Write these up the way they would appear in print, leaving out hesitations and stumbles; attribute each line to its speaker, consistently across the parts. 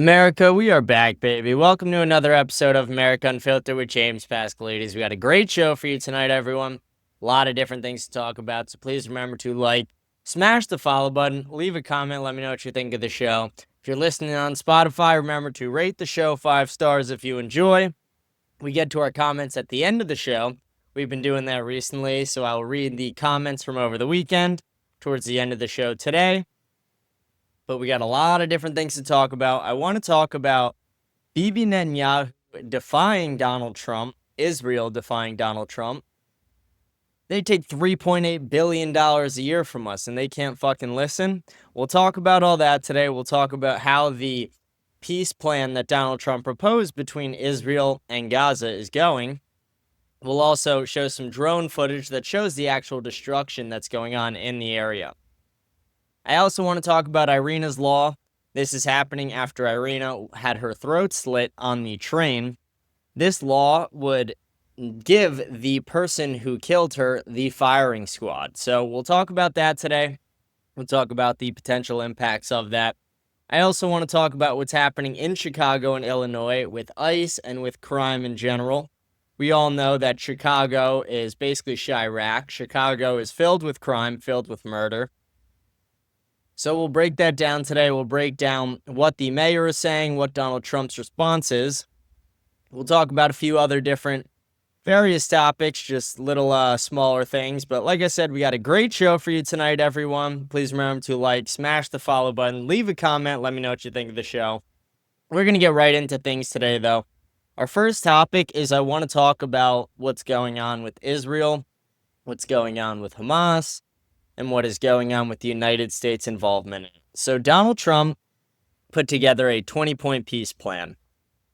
Speaker 1: America, we are back, baby. Welcome to another episode of America Unfiltered with James Pascalides. We got a great show for you tonight, everyone. A lot of different things to talk about, so please remember to like, smash the follow button, leave a comment, let me know what you think of the show. If you're listening on Spotify, remember to rate the show 5 stars if you enjoy. We get to our comments at the end of the show. We've been doing that recently, so I'll read the comments from over the weekend towards the end of the show today. But we got a lot of different things to talk about. I want to talk about Bibi Netanyahu defying Donald Trump, Israel defying Donald Trump. They take $3.8 billion a year from us, and they can't fucking listen. We'll talk about all that today. We'll talk about how the peace plan that Donald Trump proposed between Israel and Gaza is going. We'll also show some drone footage that shows the actual destruction that's going on in the area. I also want to talk about Irena's law. This is happening after Irena had her throat slit on the train. This law would give the person who killed her the firing squad. So we'll talk about that today. We'll talk about the potential impacts of that. I also want to talk about what's happening in Chicago and Illinois with ICE and with crime in general. We all know that Chicago is basically Chirac. Chicago is filled with crime, filled with murder. So we'll break that down today. We'll break down what the mayor is saying, what Donald Trump's response is. We'll talk about a few other different various topics, just little smaller things. But like I said, we got a great show for you tonight, everyone. Please remember to like, smash the follow button, leave a comment, let me know what you think of the show. We're going to get right into things today, though. Our first topic is I want to talk about what's going on with Israel, what's going on with Hamas, and what is going on with the United States involvement in it. So Donald Trump put together a 20-point peace plan.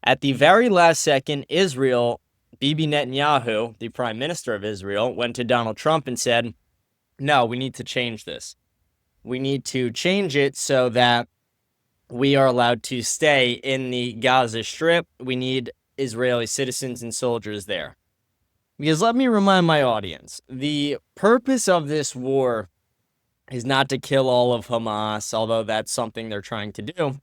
Speaker 1: At the very last second, Israel, Bibi Netanyahu, the prime minister of Israel, went to Donald Trump and said, no, we need to change this. We need to change it so that we are allowed to stay in the Gaza Strip. We need Israeli citizens and soldiers there. Because let me remind my audience, the purpose of this war is not to kill all of Hamas, although that's something they're trying to do.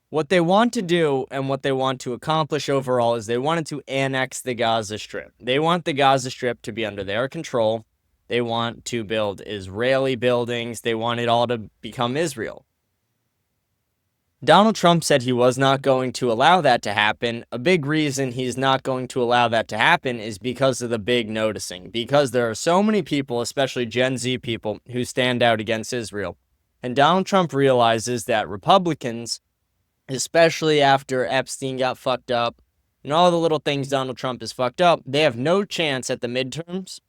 Speaker 1: What they want to do and what they want to accomplish overall is they wanted to annex the Gaza Strip. They want the Gaza Strip to be under their control. They want to build Israeli buildings. They want it all to become Israel. Donald Trump said he was not going to allow that to happen. A big reason he's not going to allow that to happen is because of the big noticing. Because there are so many people, especially Gen Z people, who stand out against Israel. And Donald Trump realizes that Republicans, especially after Epstein got fucked up, and all the little things Donald Trump has fucked up, they have no chance at the midterms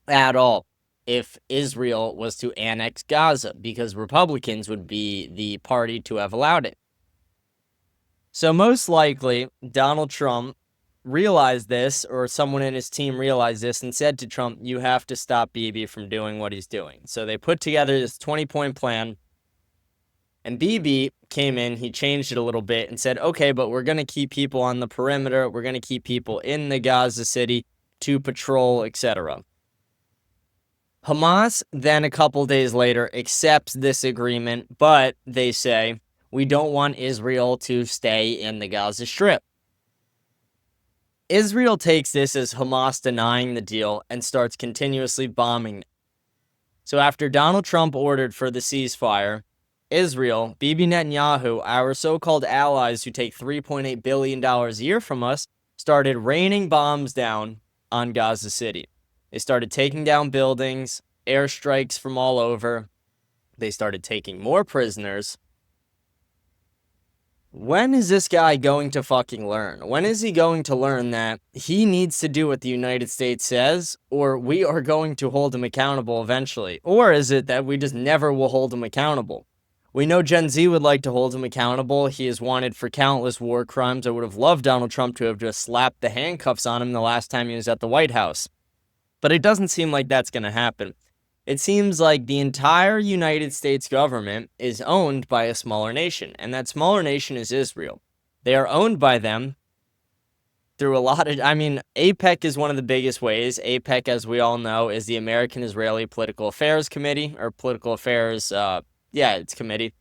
Speaker 1: at all if Israel was to annex Gaza, because Republicans would be the party to have allowed it. So most likely, Donald Trump realized this, or someone in his team realized this, and said to Trump, you have to stop Bibi from doing what he's doing. So they put together this 20-point plan, and Bibi came in, he changed it a little bit, and said, okay, but we're going to keep people on the perimeter, we're going to keep people in the Gaza city to patrol, etc. Hamas then a couple days later accepts this agreement, but they say, we don't want Israel to stay in the Gaza Strip. Israel takes this as Hamas denying the deal and starts continuously bombing. So after Donald Trump ordered for the ceasefire, Israel, Bibi Netanyahu, our so-called allies who take $3.8 billion a year from us, started raining bombs down on Gaza City. They started taking down buildings, airstrikes from all over. They started taking more prisoners. When is this guy going to fucking learn? When is he going to learn that he needs to do what the United States says, or we are going to hold him accountable eventually? Or is it that we just never will hold him accountable? We know Gen Z would like to hold him accountable. He is wanted for countless war crimes. I would have loved Donald Trump to have just slapped the handcuffs on him the last time he was at the White House. But it doesn't seem like that's going to happen. It seems like the entire United States government is owned by a smaller nation, and that smaller nation is Israel. They are owned by them through a lot of, APEC is one of the biggest ways. APEC, as we all know, is the American Israeli Political Affairs Committee, or Political Affairs, it's committee.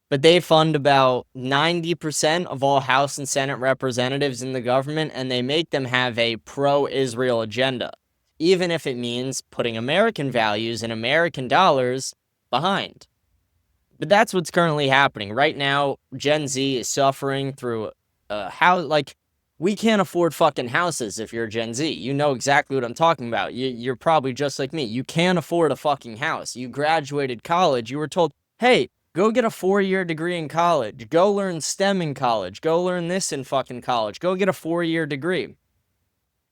Speaker 1: but they fund about 90% of all House and Senate representatives in the government, and they make them have a pro-Israel agenda, even if it means putting American values and American dollars behind. But that's what's currently happening. Right now, Gen Z is suffering through we can't afford fucking houses if you're Gen Z. You know exactly what I'm talking about. You're probably just like me. You can't afford a fucking house. You graduated college. You were told, hey, go get a 4-year degree in college. Go learn STEM in college. Go learn this in fucking college. Go get a 4-year degree.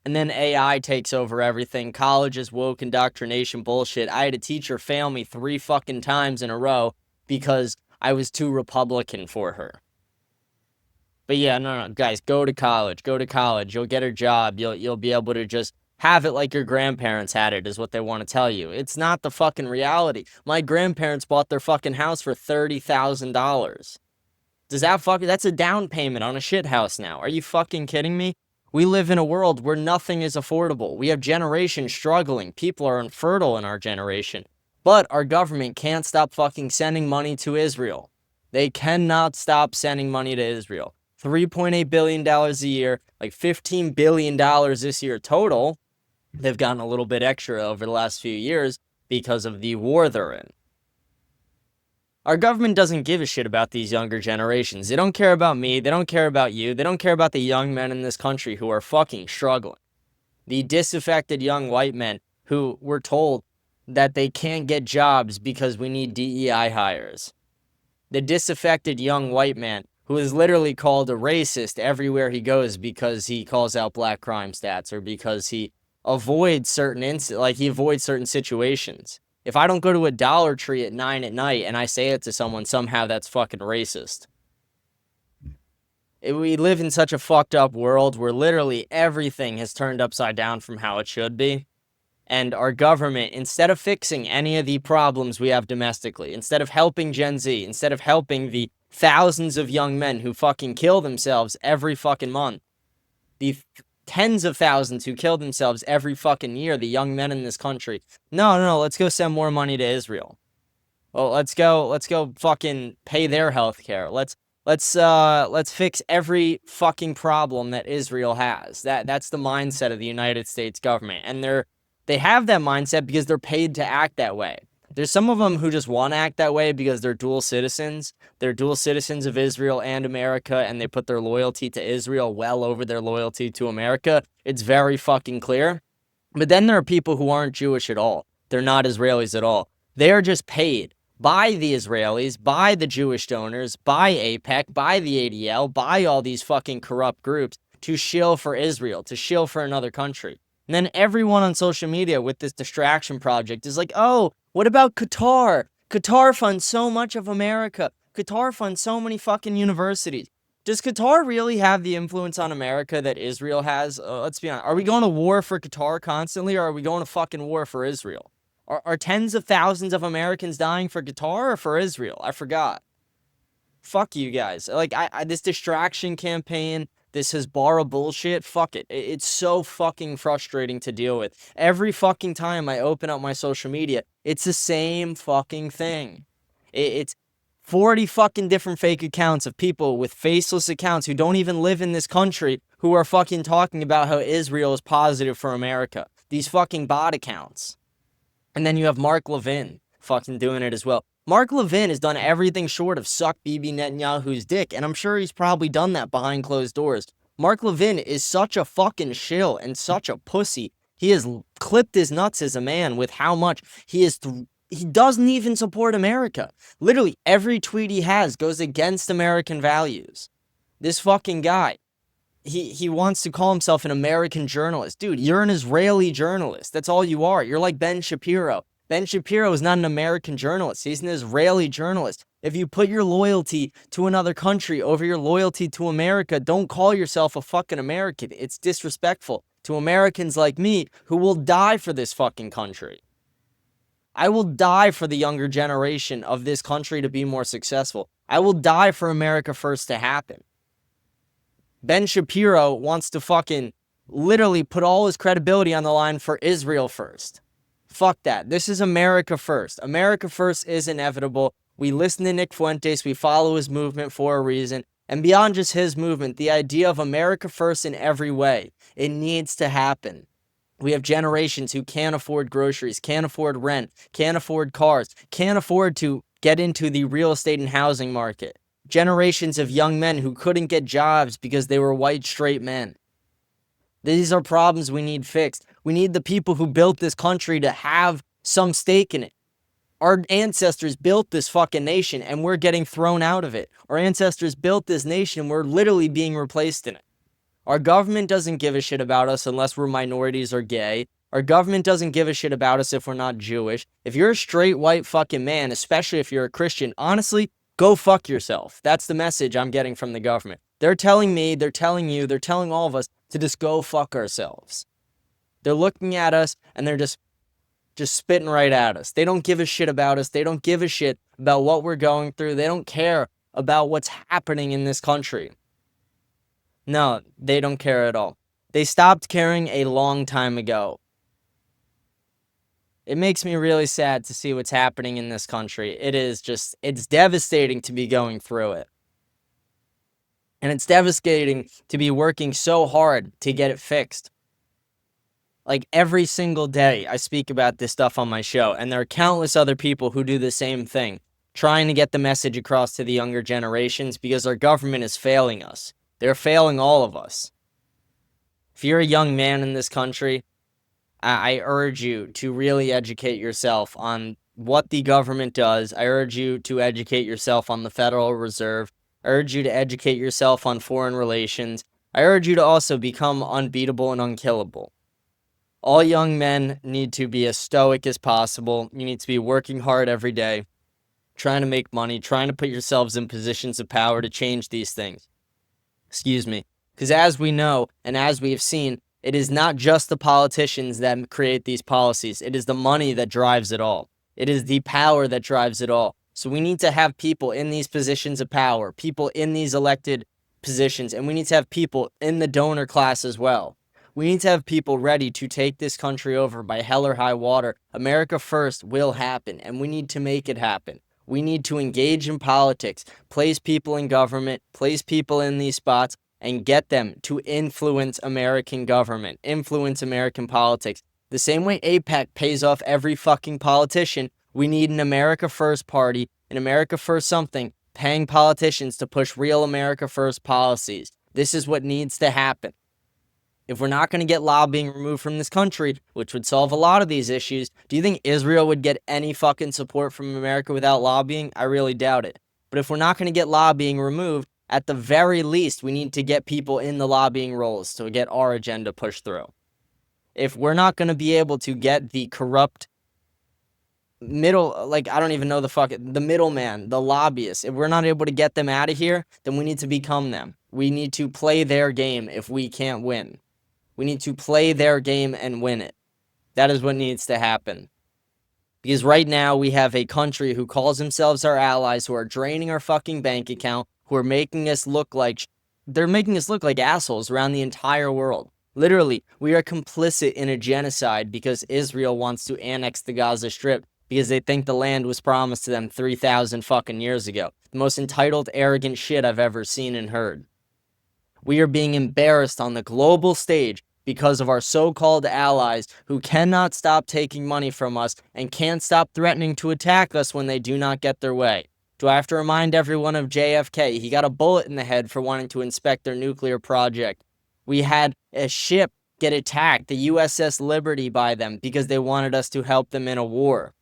Speaker 1: And then AI takes over everything. College is woke indoctrination bullshit. I had a teacher fail me 3 fucking times in a row because I was too Republican for her. But yeah, no, guys, go to college. Go to college. You'll get a job. You'll be able to just have it like your grandparents had it, is what they want to tell you. It's not the fucking reality. My grandparents bought their fucking house for $30,000. That's a down payment on a shit house now. Are you fucking kidding me? We live in a world where nothing is affordable. We have generations struggling. People are infertile in our generation. But our government can't stop fucking sending money to Israel. They cannot stop sending money to Israel. $3.8 billion a year, like $15 billion this year total. They've gotten a little bit extra over the last few years because of the war they're in. Our government doesn't give a shit about these younger generations. They don't care about me. They don't care about you. They don't care about the young men in this country who are fucking struggling. The disaffected young white men who were told that they can't get jobs because we need DEI hires. The disaffected young white man who is literally called a racist everywhere he goes because he calls out black crime stats or because he avoids certain situations. If I don't go to a Dollar Tree at 9 at night and I say it to someone, somehow that's fucking racist. We live in such a fucked up world where literally everything has turned upside down from how it should be. And our government, instead of fixing any of the problems we have domestically, instead of helping Gen Z, instead of helping the thousands of young men who fucking kill themselves every fucking month, the tens of thousands who kill themselves every fucking year, the young men in this country, no, let's go send more money to Israel. Well, let's go fucking pay their health care. Let's fix every fucking problem that Israel has. That's the mindset of the United States government, and they have that mindset because they're paid to act that way. There's some of them who just want to act that way because they're dual citizens. They're dual citizens of Israel and America, and they put their loyalty to Israel well over their loyalty to America. It's very fucking clear. But then there are people who aren't Jewish at all. They're not Israelis at all. They are just paid by the Israelis, by the Jewish donors, by AIPAC, by the ADL, by all these fucking corrupt groups to shill for Israel, to shill for another country. And then everyone on social media with this distraction project is like, oh, what about Qatar? Qatar funds so much of America. Qatar funds so many fucking universities. Does Qatar really have the influence on America that Israel has? Let's be honest. Are we going to war for Qatar constantly, or are we going to fucking war for Israel? Are tens of thousands of Americans dying for Qatar or for Israel? I forgot. Fuck you guys. Like, this distraction campaign, this Hezbollah bullshit, fuck it. It's so fucking frustrating to deal with. Every fucking time I open up my social media, it's the same fucking thing. It's 40 fucking different fake accounts of people with faceless accounts who don't even live in this country who are fucking talking about how Israel is positive for America. These fucking bot accounts. And then you have Mark Levin fucking doing it as well. Mark Levin has done everything short of suck Bibi Netanyahu's dick, and I'm sure he's probably done that behind closed doors. Mark Levin is such a fucking shill and such a pussy. He has clipped his nuts as a man with how much he doesn't even support America. Literally, every tweet he has goes against American values. This fucking guy, he wants to call himself an American journalist. Dude, you're an Israeli journalist. That's all you are. You're like Ben Shapiro. Ben Shapiro is not an American journalist. He's an Israeli journalist. If you put your loyalty to another country over your loyalty to America, don't call yourself a fucking American. It's disrespectful to Americans like me who will die for this fucking country. I will die for the younger generation of this country to be more successful. I will die for America First to happen. Ben Shapiro wants to fucking literally put all his credibility on the line for Israel first. Fuck that. This is America First. America First is inevitable. We listen to Nick Fuentes. We follow his movement for a reason. And beyond just his movement, the idea of America first in every way, it needs to happen. We have generations who can't afford groceries, can't afford rent, can't afford cars, can't afford to get into the real estate and housing market. Generations of young men who couldn't get jobs because they were white, straight men. These are problems we need fixed. We need the people who built this country to have some stake in it. Our ancestors built this fucking nation and we're getting thrown out of it. Our ancestors built this nation and we're literally being replaced in it. Our government doesn't give a shit about us unless we're minorities or gay. Our government doesn't give a shit about us if we're not Jewish. If you're a straight white fucking man, especially if you're a Christian, honestly, go fuck yourself. That's the message I'm getting from the government. They're telling me, they're telling you, they're telling all of us to just go fuck ourselves. They're looking at us and they're just spitting right at us. They don't give a shit about us. They don't give a shit about what we're going through. They don't care about what's happening in this country. No, they don't care at all. They stopped caring a long time ago. It makes me really sad to see what's happening in this country. It's devastating to be going through it. And it's devastating to be working so hard to get it fixed. Like every single day I speak about this stuff on my show, and there are countless other people who do the same thing, trying to get the message across to the younger generations because our government is failing us. They're failing all of us. If you're a young man in this country, I urge you to really educate yourself on what the government does. I urge you to educate yourself on the Federal Reserve. I urge you to educate yourself on foreign relations. I urge you to also become unbeatable and unkillable. All young men need to be as stoic as possible. You need to be working hard every day, trying to make money, trying to put yourselves in positions of power to change these things. Excuse me. Because as we know, and as we have seen, it is not just the politicians that create these policies. It is the money that drives it all. It is the power that drives it all. So we need to have people in these positions of power, people in these elected positions, and we need to have people in the donor class as well. We need to have people ready to take this country over by hell or high water. America first will happen, and we need to make it happen. We need to engage in politics, place people in government, place people in these spots, and get them to influence American government, influence American politics. The same way AIPAC pays off every fucking politician, we need an America First party, an America First something, paying politicians to push real America First policies. This is what needs to happen. If we're not going to get lobbying removed from this country, which would solve a lot of these issues, do you think Israel would get any fucking support from America without lobbying? I really doubt it. But if we're not going to get lobbying removed, at the very least, we need to get people in the lobbying roles to get our agenda pushed through. If we're not going to be able to get the corrupt the middleman, the lobbyists, if we're not able to get them out of here, then we need to become them. We need to play their game if we can't win. We need to play their game and win it. That is what needs to happen. Because right now we have a country who calls themselves our allies, who are draining our fucking bank account, who are making us look like assholes around the entire world. Literally, we are complicit in a genocide because Israel wants to annex the Gaza Strip because they think the land was promised to them 3,000 fucking years ago. The most entitled, arrogant shit I've ever seen and heard. We are being embarrassed on the global stage because of our so-called allies who cannot stop taking money from us and can't stop threatening to attack us when they do not get their way. Do I have to remind everyone of JFK? He got a bullet in the head for wanting to inspect their nuclear project. We had a ship get attacked, the USS Liberty, by them because they wanted us to help them in a war.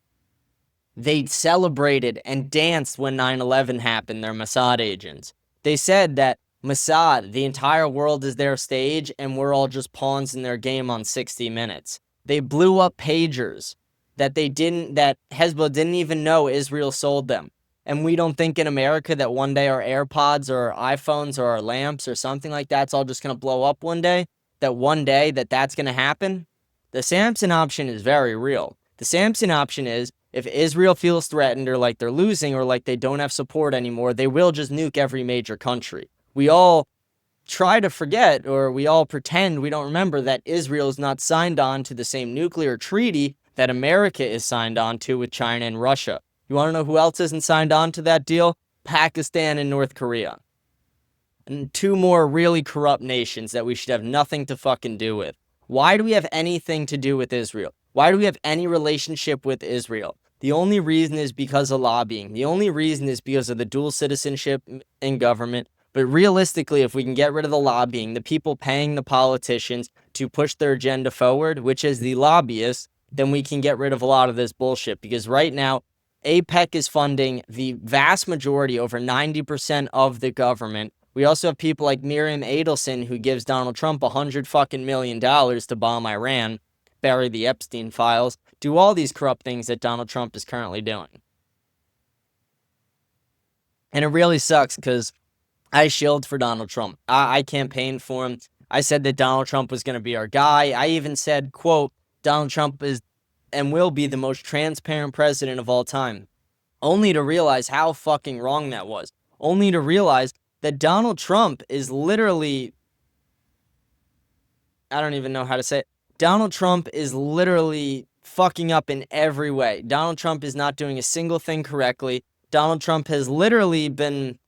Speaker 1: They celebrated and danced when 9/11 happened, they're Mossad agents. They said that Mossad, the entire world is their stage, and we're all just pawns in their game on 60 Minutes. They blew up pagers that Hezbollah didn't even know Israel sold them. And we don't think in America that one day our AirPods or our iPhones or our lamps or something like that's all just going to blow up one day? That one day that's going to happen? The Samson option is very real. The Samson option is if Israel feels threatened or like they're losing or like they don't have support anymore, they will just nuke every major country. We all try to forget, or we all pretend we don't remember that Israel is not signed on to the same nuclear treaty that America is signed on to with China and Russia. You want to know who else isn't signed on to that deal? Pakistan and North Korea. And 2 more really corrupt nations that we should have nothing to fucking do with. Why do we have anything to do with Israel? Why do we have any relationship with Israel? The only reason is because of lobbying. The only reason is because of the dual citizenship in government. But realistically, if we can get rid of the lobbying, the people paying the politicians to push their agenda forward, which is the lobbyists, then we can get rid of a lot of this bullshit. Because right now, APEC is funding the vast majority, over 90% of the government. We also have people like Miriam Adelson, who gives Donald Trump $100 million to bomb Iran, bury the Epstein files, do all these corrupt things that Donald Trump is currently doing. And it really sucks because I shilled for Donald Trump. I campaigned for him. I said that Donald Trump was going to be our guy. I even said, quote, Donald Trump is and will be the most transparent president of all time. Only to realize how fucking wrong that was. Only to realize that Donald Trump is literally, I don't even know how to say it. Donald Trump is literally fucking up in every way. Donald Trump is not doing a single thing correctly. Donald Trump has literally been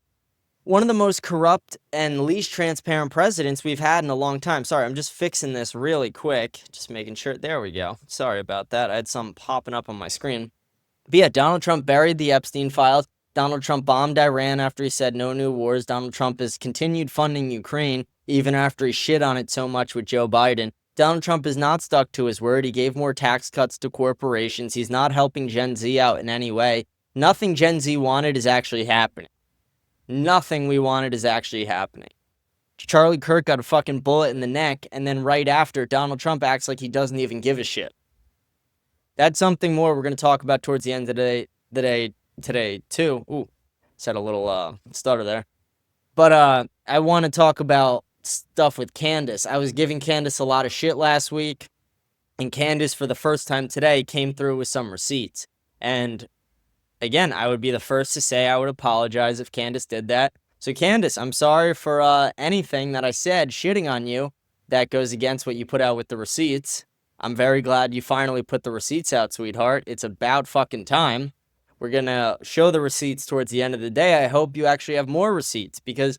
Speaker 1: one of the most corrupt and least transparent presidents we've had in a long time. Sorry, I'm just fixing this really quick. Just making sure. There we go. Sorry about that. I had something popping up on my screen. But yeah, Donald Trump buried the Epstein files. Donald Trump bombed Iran after he said no new wars. Donald Trump has continued funding Ukraine, even after he shit on it so much with Joe Biden. Donald Trump is not stuck to his word. He gave more tax cuts to corporations. He's not helping Gen Z out in any way. Nothing Gen Z wanted is actually happening. Nothing we wanted is actually happening. Charlie Kirk got a fucking bullet in the neck, and then right after, Donald Trump acts like he doesn't even give a shit. That's something more we're going to talk about towards the end of the day today, too. Ooh, said a little stutter there. But I want to talk about stuff with Candace. I was giving Candace a lot of shit last week, and Candace, for the first time today, came through with some receipts. And again, I would be the first to say I would apologize if Candace did that. So Candace, I'm sorry for anything that I said shitting on you that goes against what you put out with the receipts. I'm very glad you finally put the receipts out, sweetheart. It's about fucking time. We're going to show the receipts towards the end of the day. I hope you actually have more receipts, because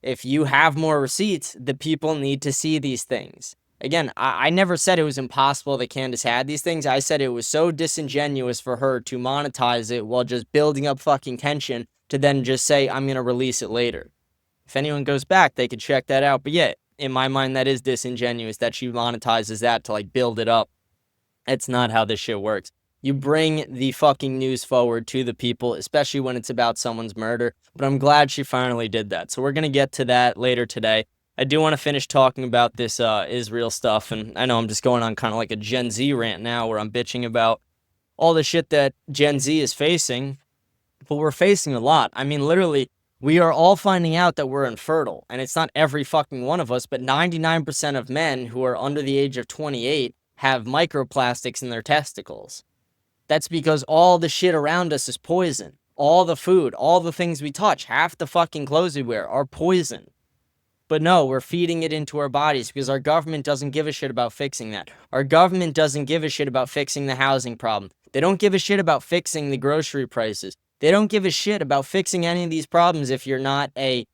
Speaker 1: if you have more receipts, the people need to see these things. Again, I never said it was impossible that Candace had these things. I said it was so disingenuous for her to monetize it while just building up fucking tension to then just say, I'm going to release it later. If anyone goes back, they could check that out. But yeah, in my mind, that is disingenuous that she monetizes that to like build it up. That's not how this shit works. You bring the fucking news forward to the people, especially when it's about someone's murder. But I'm glad she finally did that. So we're going to get to that later today. I do want to finish talking about this Israel stuff. And I know I'm just going on kind of like a Gen Z rant now where I'm bitching about all the shit that Gen Z is facing. But we're facing a lot. I mean, literally, we are all finding out that we're infertile. And it's not every fucking one of us, but 99% of men who are under the age of 28 have microplastics in their testicles. That's because all the shit around us is poison. All the food, all the things we touch, half the fucking clothes we wear are poison. But no, we're feeding it into our bodies because our government doesn't give a shit about fixing that. Our government doesn't give a shit about fixing the housing problem. They don't give a shit about fixing the grocery prices. They don't give a shit about fixing any of these problems if you're not a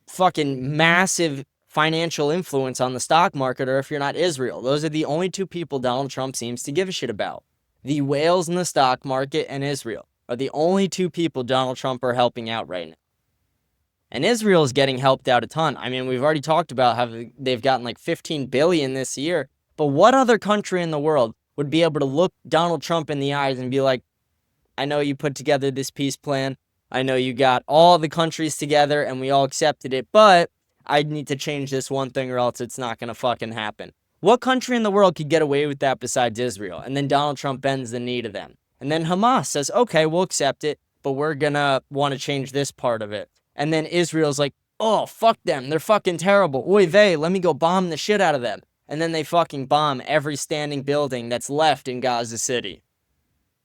Speaker 1: fucking massive financial influence on the stock market or if you're not Israel. Those are the only two people Donald Trump seems to give a shit about. The whales in the stock market and Israel are the only two people Donald Trump are helping out right now. And Israel is getting helped out a ton. I mean, we've already talked about how they've gotten like $15 billion this year. But what other country in the world would be able to look Donald Trump in the eyes and be like, I know you put together this peace plan. I know you got all the countries together and we all accepted it, but I need to change this one thing or else it's not going to fucking happen. What country in the world could get away with that besides Israel? And then Donald Trump bends the knee to them. And then Hamas says, okay, we'll accept it, but we're going to want to change this part of it. And then Israel's like, oh, fuck them. They're fucking terrible. Oy vey, let me go bomb the shit out of them. And then they fucking bomb every standing building that's left in Gaza City.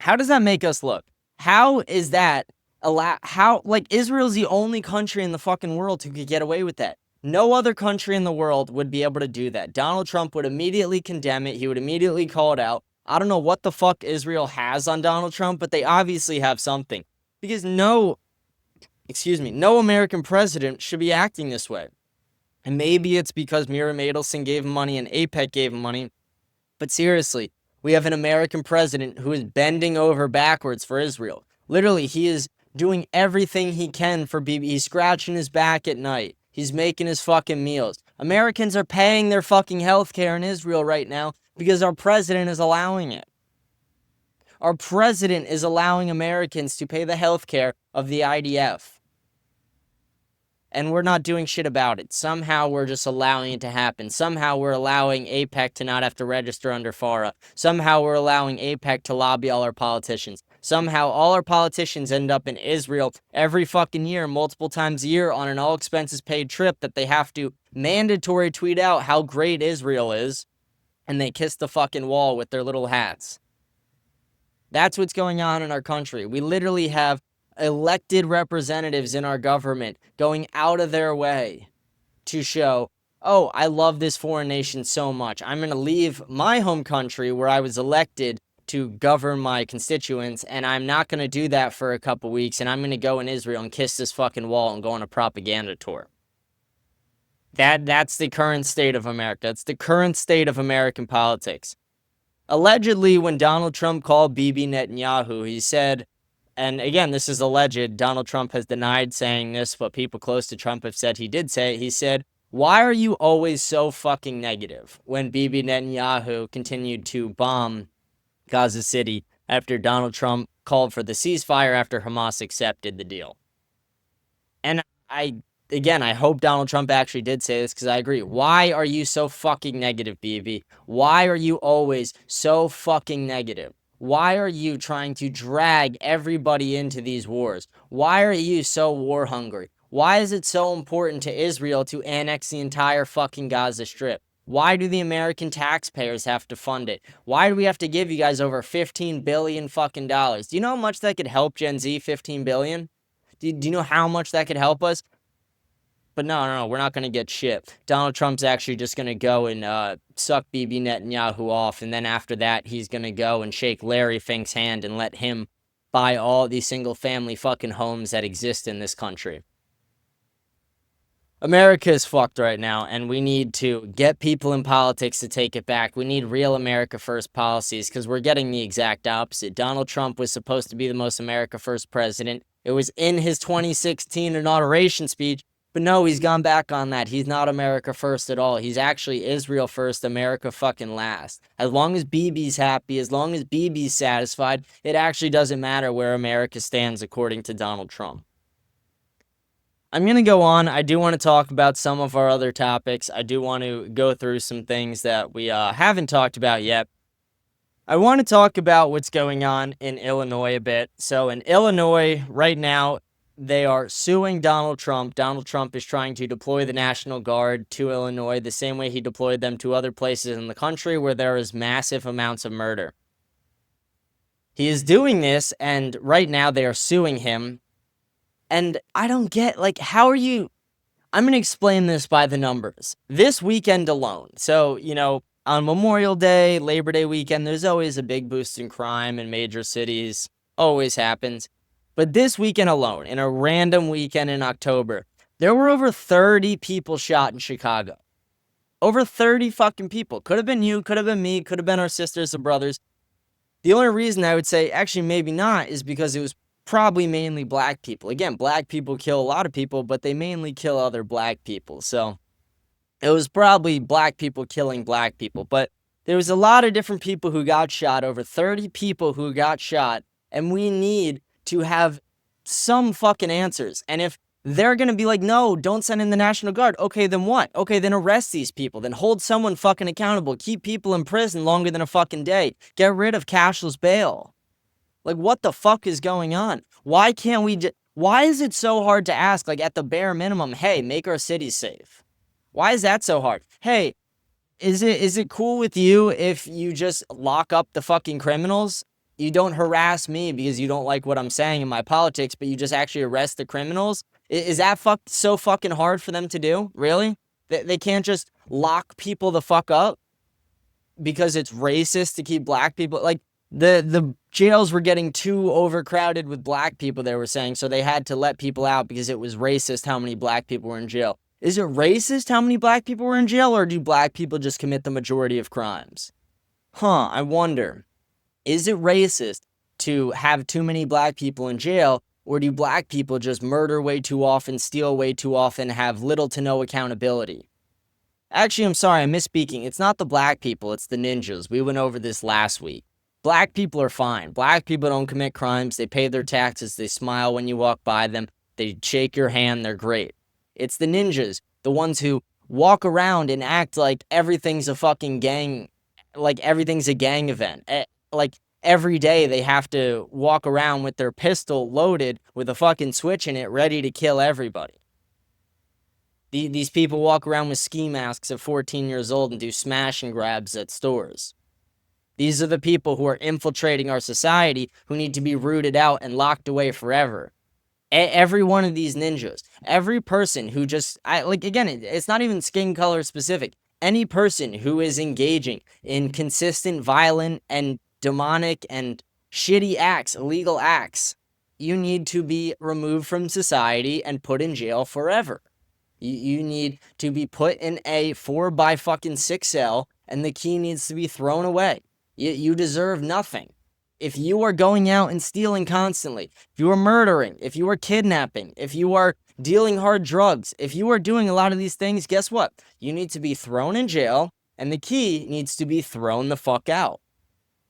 Speaker 1: How does that make us look? How is that Israel's the only country in the fucking world who could get away with that. No other country in the world would be able to do that. Donald Trump would immediately condemn it. He would immediately call it out. I don't know what the fuck Israel has on Donald Trump, but they obviously have something. Because no American president should be acting this way. And maybe it's because Miriam Adelson gave him money and AIPAC gave him money. But seriously, we have an American president who is bending over backwards for Israel. Literally, he is doing everything he can for Bibi. He's scratching his back at night. He's making his fucking meals. Americans are paying their fucking health care in Israel right now because our president is allowing it. Our president is allowing Americans to pay the health care of the IDF. And we're not doing shit about it. Somehow we're just allowing it to happen. Somehow we're allowing AIPAC to not have to register under FARA. Somehow we're allowing AIPAC to lobby all our politicians. Somehow all our politicians end up in Israel every fucking year, multiple times a year on an all expenses paid trip that they have to mandatory tweet out how great Israel is. And they kiss the fucking wall with their little hats. That's what's going on in our country. We literally have elected representatives in our government going out of their way to show, oh, I love this foreign nation so much. I'm going to leave my home country where I was elected to govern my constituents, and I'm not going to do that for a couple weeks, and I'm going to go in Israel and kiss this fucking wall and go on a propaganda tour. That's the current state of America. It's the current state of American politics. Allegedly, when Donald Trump called Bibi Netanyahu, he said, and again, this is alleged, Donald Trump has denied saying this, but people close to Trump have said he did say it. He said, why are you always so fucking negative? When Bibi Netanyahu continued to bomb Gaza City after Donald Trump called for the ceasefire after Hamas accepted the deal. And I hope Donald Trump actually did say this because I agree. Why are you so fucking negative, Bibi? Why are you always so fucking negative? Why are you trying to drag everybody into these wars? Why are you so war hungry? Why is it so important to Israel to annex the entire fucking Gaza Strip? Why do the American taxpayers have to fund it? Why do we have to give you guys over $15 billion fucking dollars? Do you know how much that could help Gen Z, $15 billion? Do you know how much that could help us? But no, we're not going to get shit. Donald Trump's actually just going to go and suck Bibi Netanyahu off, and then after that, he's going to go and shake Larry Fink's hand and let him buy all these single-family fucking homes that exist in this country. America is fucked right now, and we need to get people in politics to take it back. We need real America First policies, because we're getting the exact opposite. Donald Trump was supposed to be the most America First president. It was in his 2016 inauguration speech. But no, he's gone back on that. He's not America first at all. He's actually Israel first, America fucking last. As long as Bibi's happy, as long as Bibi's satisfied, it actually doesn't matter where America stands according to Donald Trump. I'm going to go on. I do want to talk about some of our other topics. I do want to go through some things that we haven't talked about yet. I want to talk about what's going on in Illinois a bit. So in Illinois right now, they are suing Donald Trump. Donald Trump is trying to deploy the National Guard to Illinois the same way he deployed them to other places in the country where there is massive amounts of murder. He is doing this, and right now they are suing him. And I don't get, how are you... I'm going to explain this by the numbers. This weekend alone, so, on Memorial Day, Labor Day weekend, there's always a big boost in crime in major cities. Always happens. But this weekend alone, in a random weekend in October, there were over 30 people shot in Chicago. Over 30 fucking people. Could have been you, could have been me, could have been our sisters and brothers. The only reason I would say, actually maybe not, is because it was probably mainly black people. Again, black people kill a lot of people, but they mainly kill other black people. So it was probably black people killing black people. But there was a lot of different people who got shot, over 30 people who got shot, and we need to have some fucking answers. And if they're going to be like, no, don't send in the National Guard, okay, then what? Okay, then arrest these people. Then hold someone fucking accountable. Keep people in prison longer than a fucking day. Get rid of cashless bail. What the fuck is going on? Why can't we why is it so hard to ask, at the bare minimum, hey, make our cities safe? Why is that so hard? Hey, is it cool with you if you just lock up the fucking criminals? You don't harass me because you don't like what I'm saying in my politics, but you just actually arrest the criminals? Is that so fucking hard for them to do? Really? They can't just lock people the fuck up? because it's racist to keep black people, like, the jails were getting too overcrowded with black people, they were saying, so they had to let people out because it was racist how many black people were in jail. Is it racist how many black people were in jail, or do black people just commit the majority of crimes? I wonder. Is it racist to have too many black people in jail, or do black people just murder way too often, steal way too often, have little to no accountability? Actually, I'm sorry, I'm misspeaking. It's not the black people, it's the ninjas. We went over this last week. Black people are fine. Black people don't commit crimes. They pay their taxes. They smile when you walk by them. They shake your hand. They're great. It's the ninjas, the ones who walk around and act like everything's a fucking gang, like everything's a gang event. Like every day they have to walk around with their pistol loaded with a fucking switch in it, ready to kill everybody. These people walk around with ski masks at 14 years old and do smash and grabs at stores. These are the people who are infiltrating our society, who need to be rooted out and locked away forever. Every one of these ninjas, every person who just, again, it's not even skin color specific. Any person who is engaging in consistent, violent, and demonic and shitty acts, illegal acts, you need to be removed from society and put in jail forever. You need to be put in a 4x6 cell, and the key needs to be thrown away. You deserve nothing. If you are going out and stealing constantly, if you are murdering, if you are kidnapping, if you are dealing hard drugs, if you are doing a lot of these things, guess what? You need to be thrown in jail, and the key needs to be thrown the fuck out,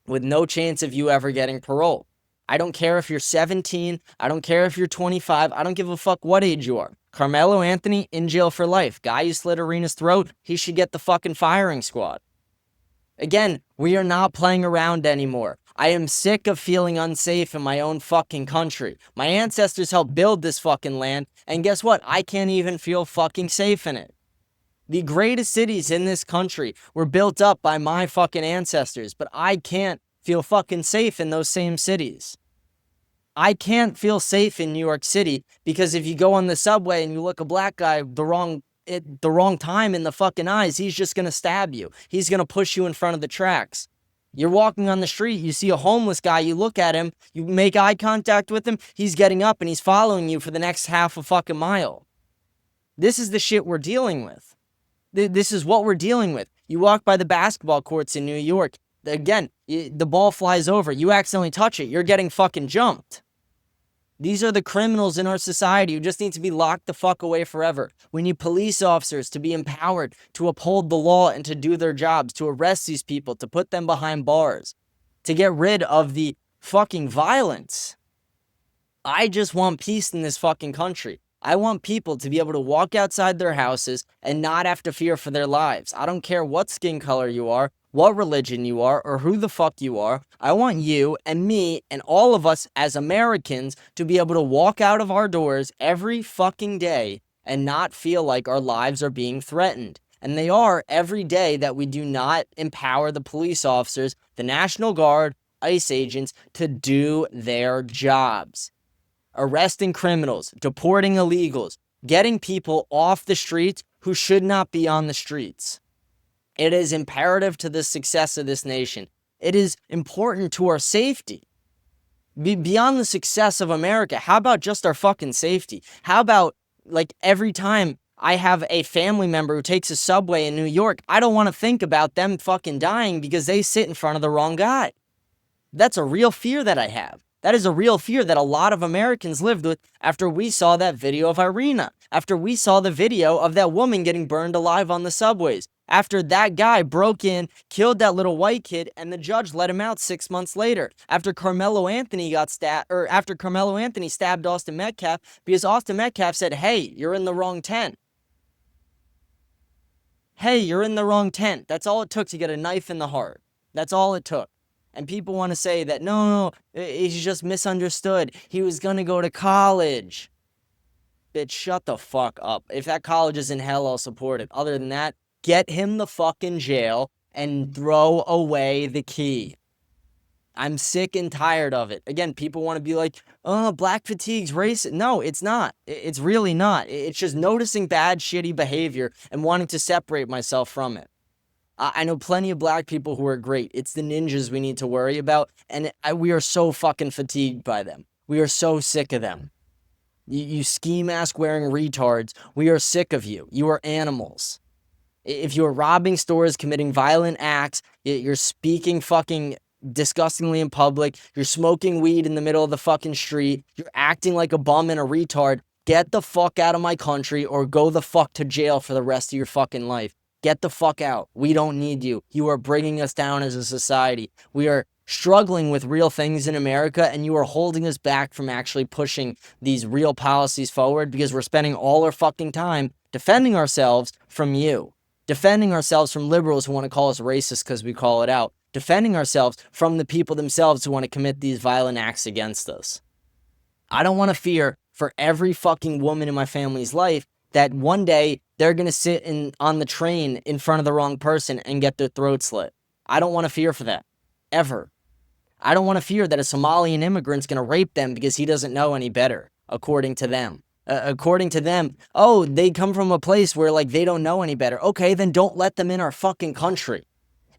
Speaker 1: with no chance of you ever getting parole. I don't care if you're 17, I don't care if you're 25, I don't give a fuck what age you are. Carmelo Anthony, in jail for life. Guy who slit Irena's throat, he should get the fucking firing squad. Again, we are not playing around anymore. I am sick of feeling unsafe in my own fucking country. My ancestors helped build this fucking land, and guess what? I can't even feel fucking safe in it. The greatest cities in this country were built up by my fucking ancestors, but I can't feel fucking safe in those same cities. I can't feel safe in New York City because if you go on the subway and you look a black guy the wrong time in the fucking eyes, he's just gonna stab you. He's gonna push you in front of the tracks. You're walking on the street, you see a homeless guy, you look at him, you make eye contact with him, he's getting up and he's following you for the next half a fucking mile. This is the shit we're dealing with. This is what we're dealing with. You walk by the basketball courts in New York, again, the ball flies over, you accidentally touch it, you're getting fucking jumped. These are the criminals in our society who just need to be locked the fuck away forever. We need police officers to be empowered to uphold the law and to do their jobs, to arrest these people, to put them behind bars, to get rid of the fucking violence. I just want peace in this fucking country. I want people to be able to walk outside their houses and not have to fear for their lives. I don't care what skin color you are, what religion you are, or who the fuck you are. I want you and me and all of us as Americans to be able to walk out of our doors every fucking day and not feel like our lives are being threatened. And they are every day that we do not empower the police officers, the National Guard, ICE agents to do their jobs. Arresting criminals, deporting illegals, getting people off the streets who should not be on the streets. It is imperative to the success of this nation. It is important to our safety. Beyond the success of America, how about just our fucking safety? How about, like, every time I have a family member who takes a subway in New York, I don't want to think about them fucking dying because they sit in front of the wrong guy. That's a real fear that I have. That is a real fear that a lot of Americans lived with after we saw that video of Irena, after we saw the video of that woman getting burned alive on the subways, after that guy broke in, killed that little white kid, and the judge let him out 6 months later, after Carmelo Anthony stabbed Austin Metcalf because Austin Metcalf said, "Hey, you're in the wrong tent." Hey, you're in the wrong tent. That's all it took to get a knife in the heart. That's all it took. And people want to say that, no, he's just misunderstood. He was going to go to college. Bitch, shut the fuck up. If that college is in hell, I'll support it. Other than that, get him the fuck in jail and throw away the key. I'm sick and tired of it. Again, people want to be like, oh, black fatigue's racist. No, it's not. It's really not. It's just noticing bad, shitty behavior and wanting to separate myself from it. I know plenty of black people who are great. It's the ninjas we need to worry about, and we are so fucking fatigued by them. We are so sick of them. You ski mask wearing retards, we are sick of you. You are animals. If you're robbing stores, committing violent acts, you're speaking fucking disgustingly in public, you're smoking weed in the middle of the fucking street, you're acting like a bum and a retard, get the fuck out of my country or go the fuck to jail for the rest of your fucking life. Get the fuck out. We don't need you. You are bringing us down as a society. We are struggling with real things in America, and you are holding us back from actually pushing these real policies forward because we're spending all our fucking time defending ourselves from you. Defending ourselves from liberals who want to call us racist because we call it out. Defending ourselves from the people themselves who want to commit these violent acts against us. I don't want to fear for every fucking woman in my family's life that one day they're going to sit on the train in front of the wrong person and get their throat slit. I don't want to fear for that. Ever. I don't want to fear that a Somalian immigrant's going to rape them because he doesn't know any better, according to them. According to them, oh, they come from a place where, like, they don't know any better. Okay, then don't let them in our fucking country.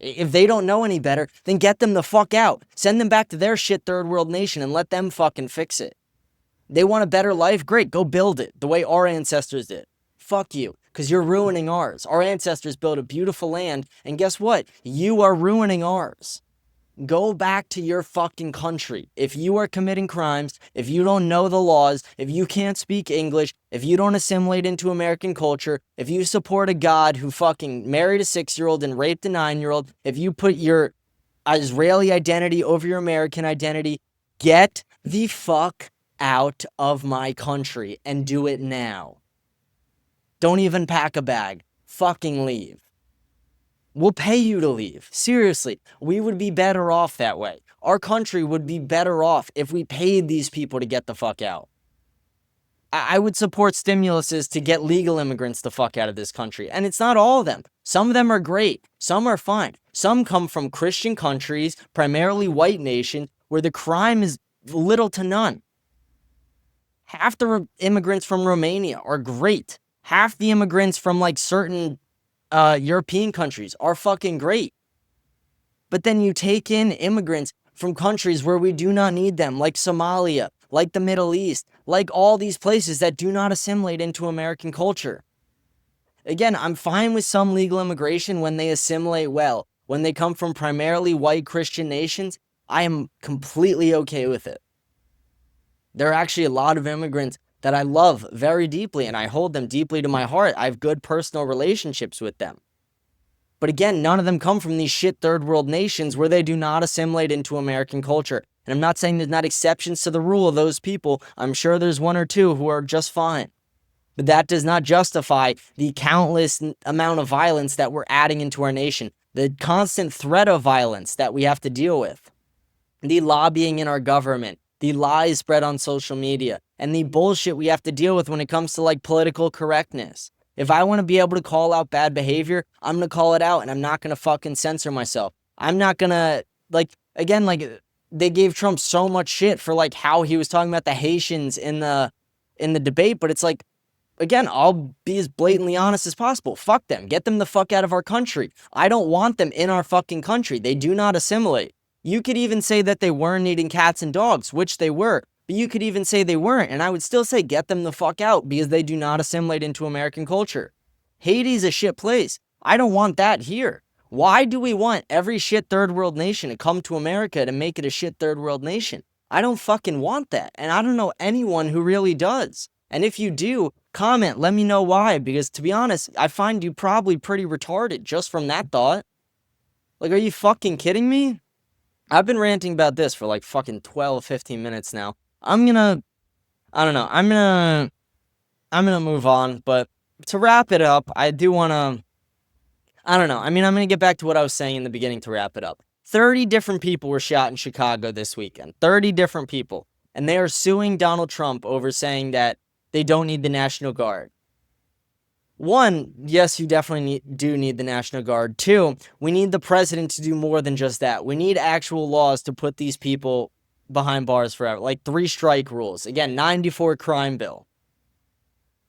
Speaker 1: If they don't know any better, then get them the fuck out. Send them back to their shit third world nation and let them fucking fix it. They want a better life? Great, go build it the way our ancestors did. Fuck you, because you're ruining ours. Our ancestors built a beautiful land, and guess what? You are ruining ours. Go back to your fucking country. If you are committing crimes, if you don't know the laws, if you can't speak English, if you don't assimilate into American culture, if you support a god who fucking married a 6-year-old and raped a 9-year-old, if you put your Israeli identity over your American identity, get the fuck out of my country and do it now. Don't even pack a bag. Fucking leave. We'll pay you to leave. Seriously, we would be better off that way. Our country would be better off if we paid these people to get the fuck out. I would support stimuluses to get legal immigrants the fuck out of this country. And it's not all of them. Some of them are great. Some are fine. Some come from Christian countries, primarily white nations, where the crime is little to none. Half the immigrants from Romania are great. Half the immigrants from like certain European countries are fucking great. But then you take in immigrants from countries where we do not need them, like Somalia, like the Middle East, like all these places that do not assimilate into American culture. Again, I'm fine with some legal immigration when they assimilate well. When they come from primarily white Christian nations, I am completely okay with it. There are actually a lot of immigrants that I love very deeply, and I hold them deeply to my heart. I have good personal relationships with them. But again, none of them come from these shit third world nations where they do not assimilate into American culture. And I'm not saying there's not exceptions to the rule of those people. I'm sure there's one or two who are just fine. But that does not justify the countless amount of violence that we're adding into our nation. The constant threat of violence that we have to deal with. The lobbying in our government. The lies spread on social media, and the bullshit we have to deal with when it comes to like political correctness. If I want to be able to call out bad behavior, I'm going to call it out, and I'm not going to fucking censor myself. I'm not going to, they gave Trump so much shit for like how he was talking about the Haitians in the debate, but it's like, again, I'll be as blatantly honest as possible. Fuck them. Get them the fuck out of our country. I don't want them in our fucking country. They do not assimilate. You could even say that they weren't eating cats and dogs, which they were, but you could even say they weren't, and I would still say get them the fuck out because they do not assimilate into American culture. Haiti's a shit place. I don't want that here. Why do we want every shit third world nation to come to America to make it a shit third world nation? I don't fucking want that, and I don't know anyone who really does. And if you do, comment, let me know why, because to be honest, I find you probably pretty retarded just from that thought. Like, are you fucking kidding me? I've been ranting about this for like fucking 12, 15 minutes now. I'm gonna move on, but to wrap it up, I'm gonna get back to what I was saying in the beginning to wrap it up. 30 different people were shot in Chicago this weekend. 30 different people. And they are suing Donald Trump over saying that they don't need the National Guard. One, yes, you definitely do need the National Guard. Two, we need the president to do more than just that. We need actual laws to put these people behind bars forever. Like 3-strike rules. Again, 94 crime bill.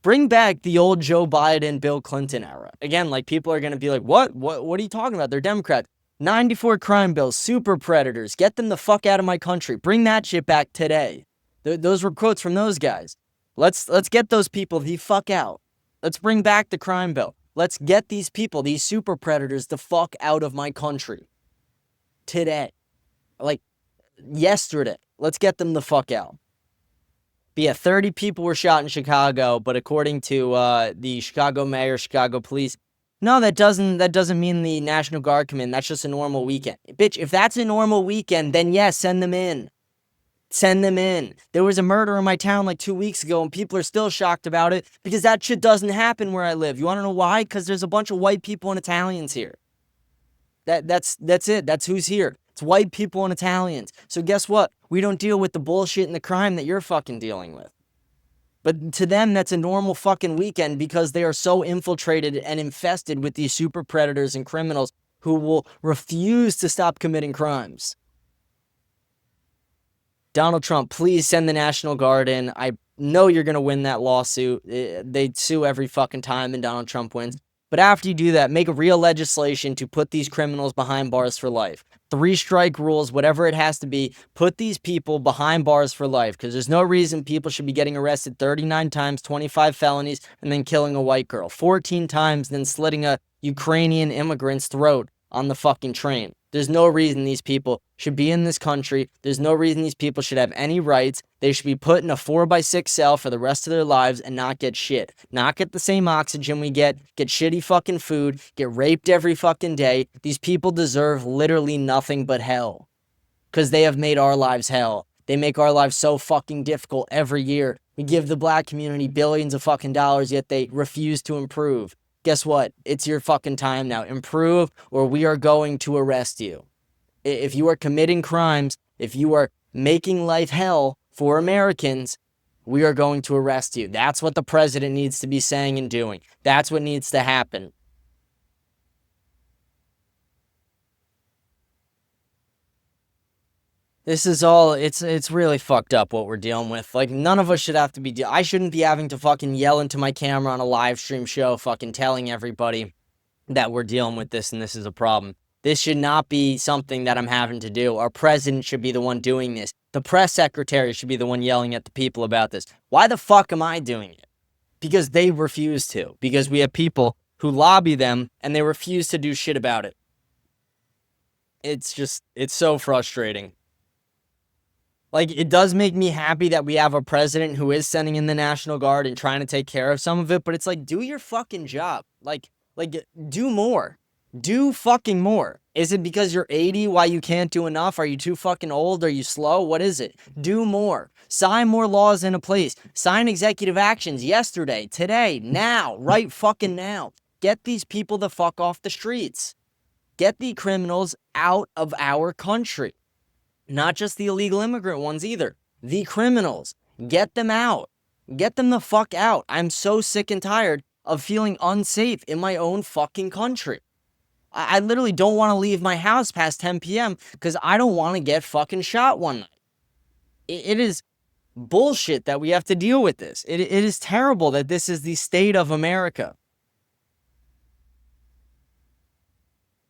Speaker 1: Bring back the old Joe Biden, Bill Clinton era. Again, like, people are going to be like, what are you talking about? They're Democrats. 94 crime bills, super predators, get them the fuck out of my country. Bring that shit back today. Those were quotes from those guys. Let's get those people the fuck out. Let's bring back the crime bill. Let's get these people, these super predators, the fuck out of my country. Today. Like, yesterday. Let's get them the fuck out. But yeah, 30 people were shot in Chicago, but according to the Chicago mayor, Chicago police, no, that doesn't mean the National Guard come in. That's just a normal weekend. Bitch, if that's a normal weekend, then yes, send them in. Send them in. There was a murder in my town like 2 weeks ago, and people are still shocked about it because that shit doesn't happen where I live. You want to know why? Because there's a bunch of white people and Italians here. That's it. That's who's here. It's white people and Italians. So guess what? We don't deal with the bullshit and the crime that you're fucking dealing with. But to them, that's a normal fucking weekend because they are so infiltrated and infested with these super predators and criminals who will refuse to stop committing crimes. Donald Trump, please send the National Guard in. I know you're going to win that lawsuit. They sue every fucking time and Donald Trump wins. But after you do that, make a real legislation to put these criminals behind bars for life. 3-strike rules, whatever it has to be, put these people behind bars for life. Because there's no reason people should be getting arrested 39 times, 25 felonies, and then killing a white girl. 14 times, then slitting a Ukrainian immigrant's throat on the fucking train. There's no reason these people should be in this country. There's no reason these people should have any rights. They should be put in a 4x6 cell for the rest of their lives and not get shit. Not get the same oxygen we get shitty fucking food, get raped every fucking day. These people deserve literally nothing but hell. Because they have made our lives hell. They make our lives so fucking difficult every year. We give the black community billions of fucking dollars, yet they refuse to improve. Guess what? It's your fucking time now. Improve or we are going to arrest you. If you are committing crimes, if you are making life hell for Americans, we are going to arrest you. That's what the president needs to be saying and doing. That's what needs to happen. This is all, it's really fucked up what we're dealing with. Like, none of us should have to be, I shouldn't be having to fucking yell into my camera on a live stream show, fucking telling everybody that we're dealing with this and this is a problem. This should not be something that I'm having to do. Our president should be the one doing this. The press secretary should be the one yelling at the people about this. Why the fuck am I doing it? Because they refuse to. Because we have people who lobby them and they refuse to do shit about it. It's so frustrating. Like, it does make me happy that we have a president who is sending in the National Guard and trying to take care of some of it, but it's like, do your fucking job. Like, do more. Do fucking more. Is it because you're 80 why you can't do enough? Are you too fucking old? Are you slow? What is it? Do more. Sign more laws into place. Sign executive actions yesterday, today, now, right fucking now. Get these people the fuck off the streets. Get the criminals out of our country. Not just the illegal immigrant ones either. The criminals. Get them out. Get them the fuck out. I'm so sick and tired of feeling unsafe in my own fucking country. I literally don't want to leave my house past 10 p.m. because I don't want to get fucking shot one night. It is bullshit that we have to deal with this. It is terrible that this is the state of America.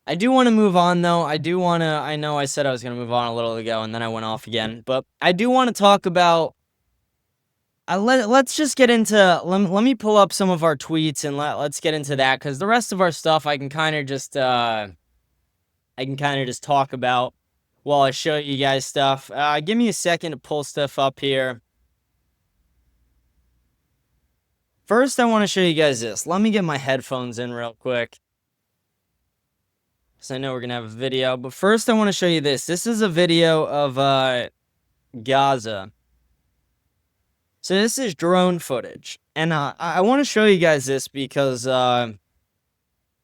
Speaker 1: I do want to move on, though. I know I said I was going to move on a little ago, and then I went off again. But I do want to talk about, let's just get into, let me pull up some of our tweets, and let's get into that, because the rest of our stuff I can kind of just talk about while I show you guys stuff. Give me a second to pull stuff up here. First, I want to show you guys this. Let me get my headphones in real quick, because I know we're going to have a video. But first, I want to show you this. This is a video of Gaza. So this is drone footage. And I want to show you guys this because,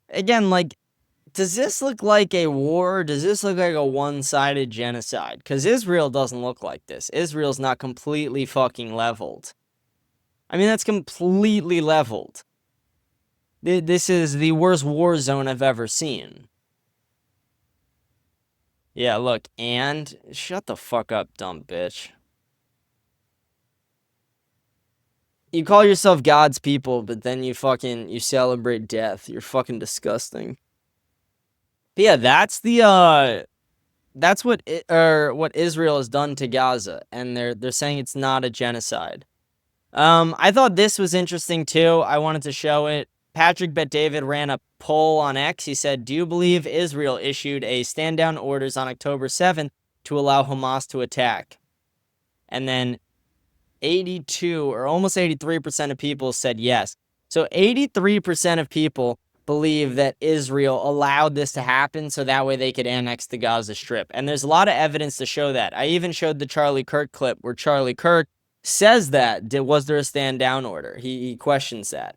Speaker 1: again, like, does this look like a war? Does this look like a one-sided genocide? Because Israel doesn't look like this. Israel's not completely fucking leveled. I mean, that's completely leveled. This is the worst war zone I've ever seen. Yeah, look, and shut the fuck up, dumb bitch. You call yourself God's people, but then you celebrate death. You're fucking disgusting. But yeah, that's what Israel has done to Gaza, and they're saying it's not a genocide. I thought this was interesting too. I wanted to show it. Patrick Bet David ran a poll on X. He said, "Do you believe Israel issued a stand down orders on October 7th to allow Hamas to attack?" And then 82 or almost 83% of people said yes. So 83% of people believe that Israel allowed this to happen so that way they could annex the Gaza Strip. And there's a lot of evidence to show that. I even showed the Charlie Kirk clip where Charlie Kirk says that. Was there a stand down order? He questions that.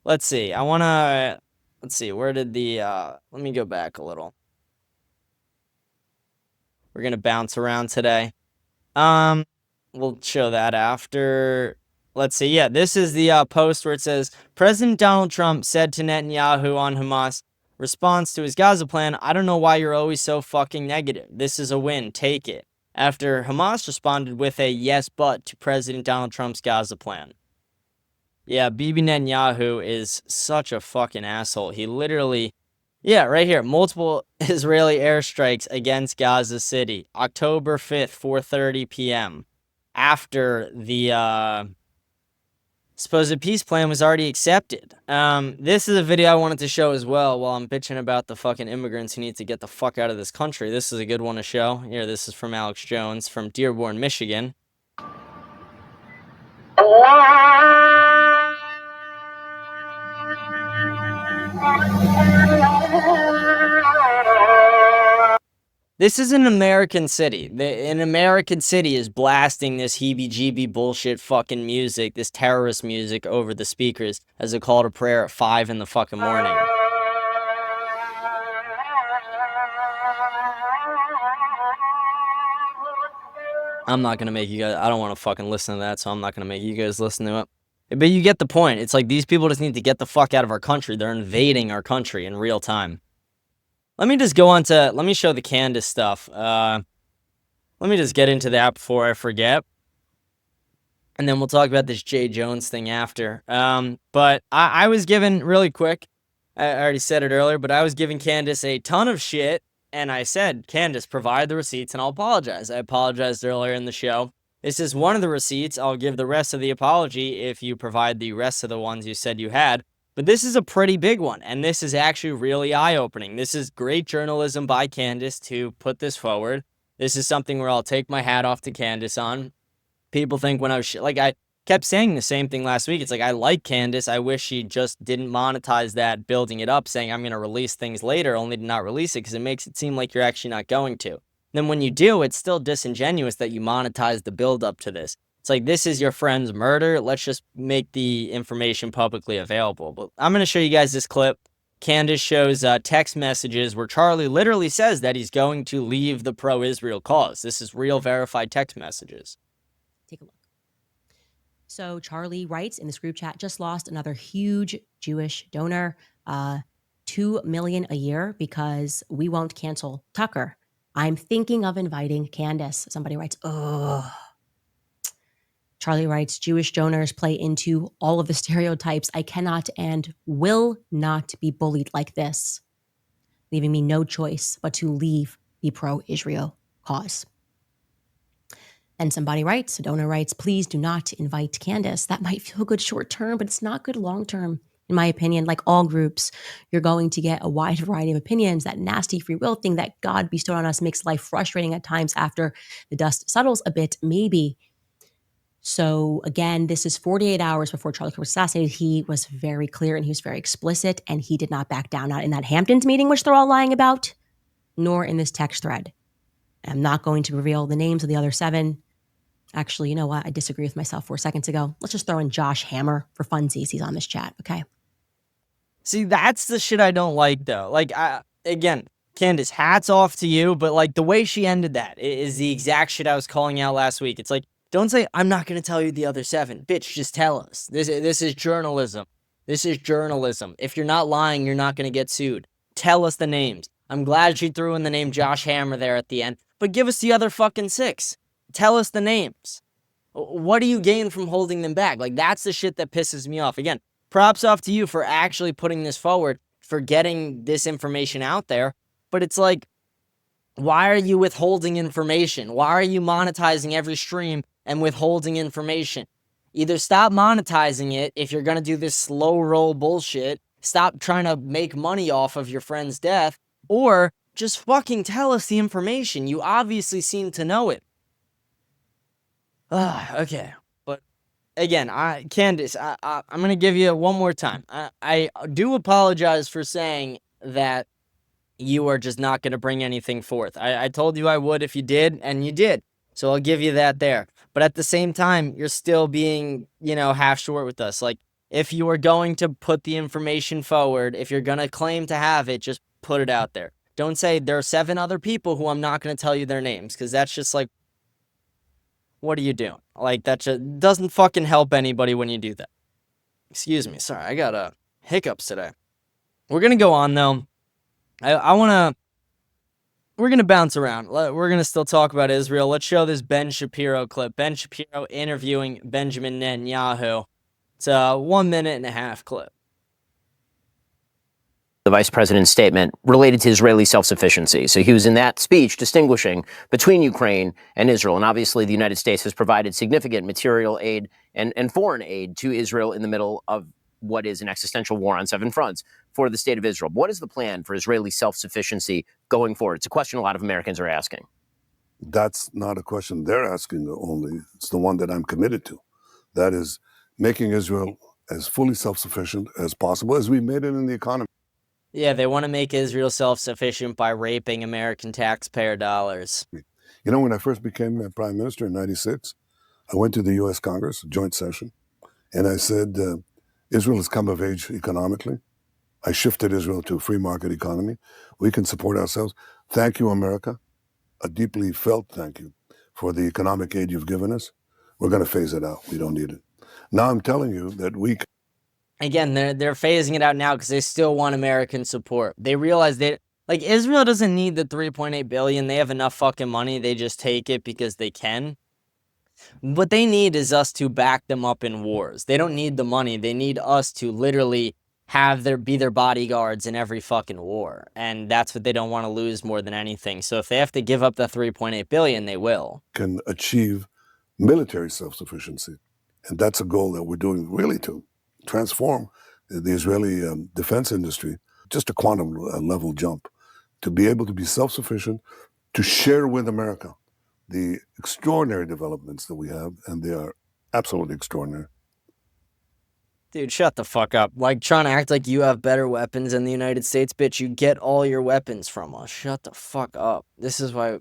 Speaker 1: Let's see. Let's see. Where did let me go back a little. We're going to bounce around today. We'll show that after. Let's see. Yeah, this is the post where it says, President Donald Trump said to Netanyahu on Hamas response to his Gaza plan, "I don't know why you're always so fucking negative. This is a win. Take it." After Hamas responded with a yes but to President Donald Trump's Gaza plan. Yeah, Bibi Netanyahu is such a fucking asshole. He literally, yeah, right here, multiple Israeli airstrikes against Gaza City, October 5th, 4:30 p.m. after the supposed peace plan was already accepted. This is a video I wanted to show as well while I'm bitching about the fucking immigrants who need to get the fuck out of this country. This is a good one to show. Here, this is from Alex Jones from Dearborn, Michigan. This is an American city. An American city is blasting this heebie-jeebie bullshit fucking music, this terrorist music over the speakers as a call to prayer at 5 in the fucking morning. I'm not gonna make you guys, I don't want to fucking listen to that, so I'm not gonna make you guys listen to it. But you get the point. It's like these people just need to get the fuck out of our country. They're invading our country in real time. Let me just go on to, let me show the Candace stuff. Let me just get into that before I forget. And then we'll talk about this Jay Jones thing after. But I was given, really quick, I already said it earlier, but I was giving Candace a ton of shit. And I said, Candace, provide the receipts and I'll apologize. I apologized earlier in the show. This is one of the receipts. I'll give the rest of the apology if you provide the rest of the ones you said you had. But this is a pretty big one, and this is actually really eye-opening. This is great journalism by Candace to put this forward. This is something where I'll take my hat off to Candace on. People think when I was, I kept saying the same thing last week. It's like, I like Candace. I wish she just didn't monetize that, building it up, saying I'm going to release things later, only to not release it, because it makes it seem like you're actually not going to. Then when you do, it's still disingenuous that you monetize the build-up to this. It's like, this is your friend's murder. Let's just make the information publicly available. But I'm going to show you guys this clip. Candace shows text messages where Charlie literally says that he's going to leave the pro-Israel cause. This is real verified text messages.
Speaker 2: Take a look. So Charlie writes in this group chat, just lost another huge Jewish donor, $2 million a year because we won't cancel Tucker. I'm thinking of inviting Candace. Somebody writes, oh. Charlie writes, Jewish donors play into all of the stereotypes. I cannot and will not be bullied like this, leaving me no choice but to leave the pro-Israel cause. And somebody writes, a donor writes, please do not invite Candace. That might feel good short term, but it's not good long term. In my opinion, like all groups, you're going to get a wide variety of opinions. That nasty free will thing that God bestowed on us makes life frustrating at times after the dust settles a bit, maybe. So again, this is 48 hours before Charlie Kirk was assassinated. He was very clear and he was very explicit, and he did not back down, not in that Hamptons meeting, which they're all lying about, nor in this text thread. I'm not going to reveal the names of the other 7. Actually, you know what? I disagree with myself 4 seconds ago. Let's just throw in Josh Hammer for funsies. He's on this chat, okay?
Speaker 1: See, that's the shit I don't like, though. Again, Candace, hats off to you, but, the way she ended that is the exact shit I was calling out last week. It's like, don't say, I'm not going to tell you the other 7. Bitch, just tell us. This is journalism. This is journalism. If you're not lying, you're not going to get sued. Tell us the names. I'm glad she threw in the name Josh Hammer there at the end, but give us the other fucking 6. Tell us the names. What do you gain from holding them back? Like, that's the shit that pisses me off. Again, props off to you for actually putting this forward, for getting this information out there. But it's like, why are you withholding information? Why are you monetizing every stream and withholding information? Either stop monetizing it if you're going to do this slow roll bullshit, stop trying to make money off of your friend's death, or just fucking tell us the information. You obviously seem to know it. Okay. But again, Candace, I'm going to give you one more time. I do apologize for saying that you are just not going to bring anything forth. I told you I would if you did, and you did. So I'll give you that there. But at the same time, you're still being, half short with us. Like, if you are going to put the information forward, if you're going to claim to have it, just put it out there. Don't say there are 7 other people who I'm not going to tell you their names, because that's just like, what are you doing? Like, that just doesn't fucking help anybody when you do that. Excuse me. Sorry, I got hiccups today. We're going to go on, though. We're going to bounce around. We're going to still talk about Israel. Let's show this Ben Shapiro clip. Ben Shapiro interviewing Benjamin Netanyahu. It's a 1.5-minute clip.
Speaker 3: The vice president's statement related to Israeli self-sufficiency. So he was in that speech distinguishing between Ukraine and Israel. And obviously the United States has provided significant material aid and foreign aid to Israel in the middle of what is an existential war on 7 fronts for the state of Israel. What is the plan for Israeli self-sufficiency going forward? It's a question a lot of Americans are asking.
Speaker 4: That's not a question they're asking only. It's the one that I'm committed to. That is making Israel as fully self-sufficient as possible, as we made it in the economy.
Speaker 1: Yeah, they want to make Israel self-sufficient by raping American taxpayer dollars.
Speaker 4: When I first became prime minister in 96, I went to the U.S. Congress, a joint session, and I said, Israel has come of age economically. I shifted Israel to a free market economy. We can support ourselves. Thank you, America. A deeply felt thank you for the economic aid you've given us. We're going to phase it out. We don't need it. Now I'm telling you that we can.
Speaker 1: Again, they're phasing it out now because they still want American support. They realize Israel doesn't need the $3.8 billion. They have enough fucking money. They just take it because they can. What they need is us to back them up in wars. They don't need the money. They need us to literally be their bodyguards in every fucking war. And that's what they don't want to lose more than anything. So if they have to give up the $3.8 billion, they will.
Speaker 4: Can achieve military self-sufficiency. And that's a goal that we're doing really to transform the Israeli defense industry, just a quantum level jump, to be able to be self-sufficient, to share with America the extraordinary developments that we have, and they are absolutely extraordinary.
Speaker 1: Dude, shut the fuck up. Like, trying to act like you have better weapons in the United States, bitch. You get all your weapons from us. Shut the fuck up. This is why,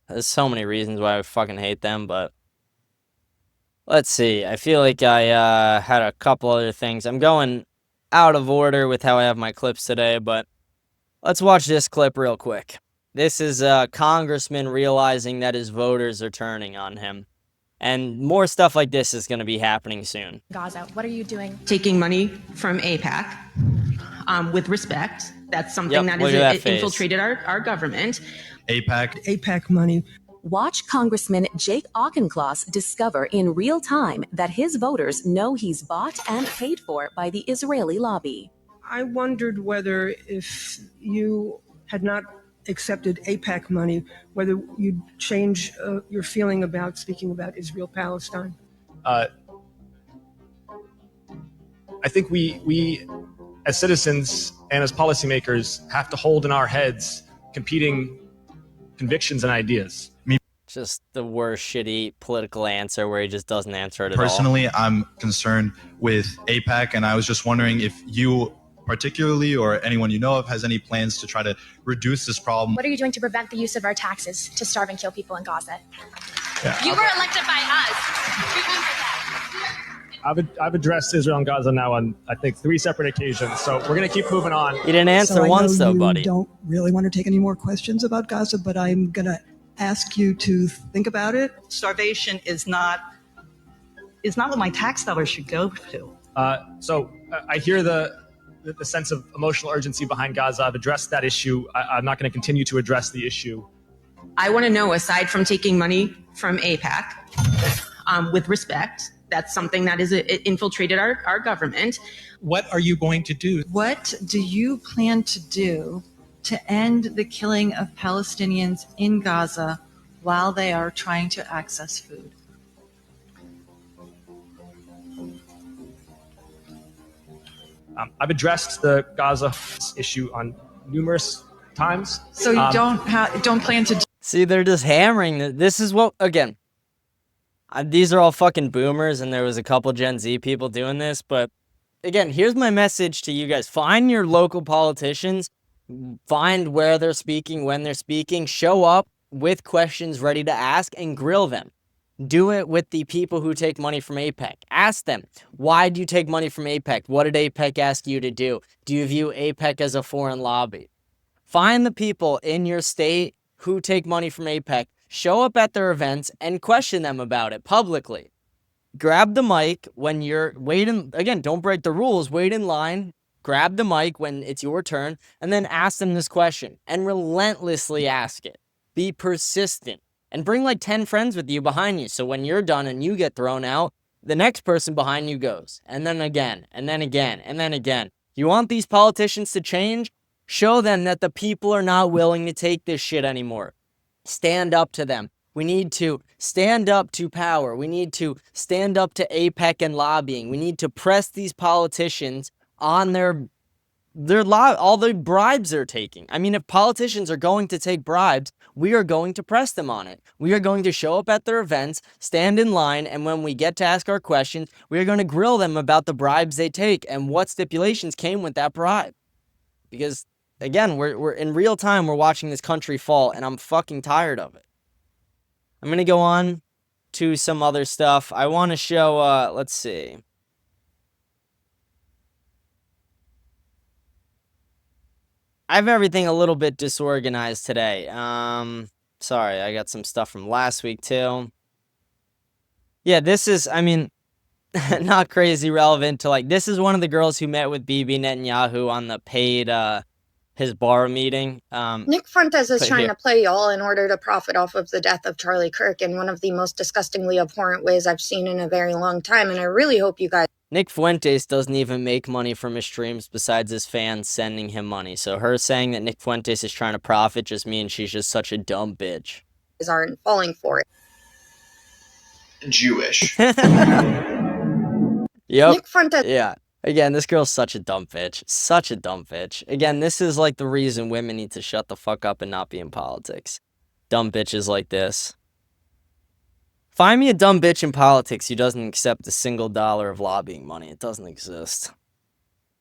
Speaker 1: there's so many reasons why I fucking hate them, but let's see. I feel like I had a couple other things. I'm going out of order with how I have my clips today, but let's watch this clip real quick. This is a congressman realizing that his voters are turning on him. And more stuff like this is going to be happening soon.
Speaker 5: Gaza, what are you doing?
Speaker 6: Taking money from AIPAC with respect. That's something that has infiltrated our government.
Speaker 7: AIPAC money.
Speaker 8: Watch Congressman Jake Auchincloss discover in real time that his voters know he's bought and paid for by the Israeli lobby.
Speaker 7: I wondered whether if you had not accepted AIPAC money, whether you'd change your feeling about speaking about Israel-Palestine.
Speaker 9: I think we as citizens and as policymakers have to hold in our heads competing convictions and ideas.
Speaker 1: Just the worst shitty political answer where he just doesn't answer it at all.
Speaker 10: Personally, I'm concerned with AIPAC, and I was just wondering if you particularly, or anyone you know of, has any plans to try to reduce this problem.
Speaker 5: What are you doing to prevent the use of our taxes to starve and kill people in Gaza?
Speaker 10: Yeah.
Speaker 5: You were elected by us. Remember that.
Speaker 9: I've addressed Israel and Gaza now on, I think, 3 separate occasions, so we're going to keep moving on.
Speaker 1: You didn't answer once, though, buddy.
Speaker 7: I don't really want to take any more questions about Gaza, but I'm going to ask you to think about it.
Speaker 11: Starvation is not what my tax dollars should go to.
Speaker 9: So I hear the sense of emotional urgency behind Gaza. I've addressed that issue. I'm not going to continue to address the issue.
Speaker 6: I want to know, aside from taking money from AIPAC with respect. That's something that is infiltrated our government.
Speaker 12: What are you going to do?
Speaker 13: What do you plan to do to end the killing of Palestinians in Gaza while they are trying to access food?
Speaker 9: I've addressed the Gaza issue on numerous times.
Speaker 13: So you don't plan to...
Speaker 1: See, they're just hammering. This is what, again, these are all fucking boomers, and there was a couple Gen Z people doing this, but again, here's my message to you guys. Find your local politicians, find where they're speaking, when they're speaking, show up with questions ready to ask, and grill them. Do it with the people who take money from AIPAC. Ask them, why do you take money from AIPAC? What did AIPAC ask you to do? Do you view AIPAC as a foreign lobby? Find the people in your state who take money from AIPAC, show up at their events, and question them about it publicly. Grab the mic when you're waiting. Again, don't break the rules. Wait in line. Grab the mic when it's your turn, and then ask them this question. And relentlessly ask it. Be persistent. And bring like 10 friends with you behind you. So when you're done and you get thrown out, the next person behind you goes. And then again, and then again, and then again. You want these politicians to change? Show them that the people are not willing to take this shit anymore. Stand up to them. We need to stand up to power. We need to stand up to AIPAC and lobbying. We need to press these politicians on all the bribes they're taking. I mean, if politicians are going to take bribes, we are going to press them on it. We are going to show up at their events, stand in line, and when we get to ask our questions, we are going to grill them about the bribes they take and what stipulations came with that bribe. Because, again, we're in real time, we're watching this country fall, and I'm fucking tired of it. I'm going to go on to some other stuff. I want to show, let's see. I have everything a little bit disorganized today. Sorry, I got some stuff from last week too. Yeah, this is, I mean, not crazy relevant to like, this is one of the girls who met with Bibi Netanyahu on the paid, his bar meeting.
Speaker 14: Nick Fuentes is trying to play y'all in order to profit off of the death of Charlie Kirk in one of the most disgustingly abhorrent ways I've seen in a very long time, and I really hope you guys...
Speaker 1: Nick Fuentes doesn't even make money from his streams besides his fans sending him money. So her saying that Nick Fuentes is trying to profit just means she's just such a dumb bitch.
Speaker 14: ...aren't falling for it.
Speaker 15: Jewish.
Speaker 1: Yep.
Speaker 14: Nick Fuentes...
Speaker 1: Yeah. Again, this girl's such a dumb bitch. Such a dumb bitch. Again, this is like the reason women need to shut the fuck up and not be in politics. Dumb bitches like this. Find me a dumb bitch in politics who doesn't accept a single dollar of lobbying money. It doesn't exist.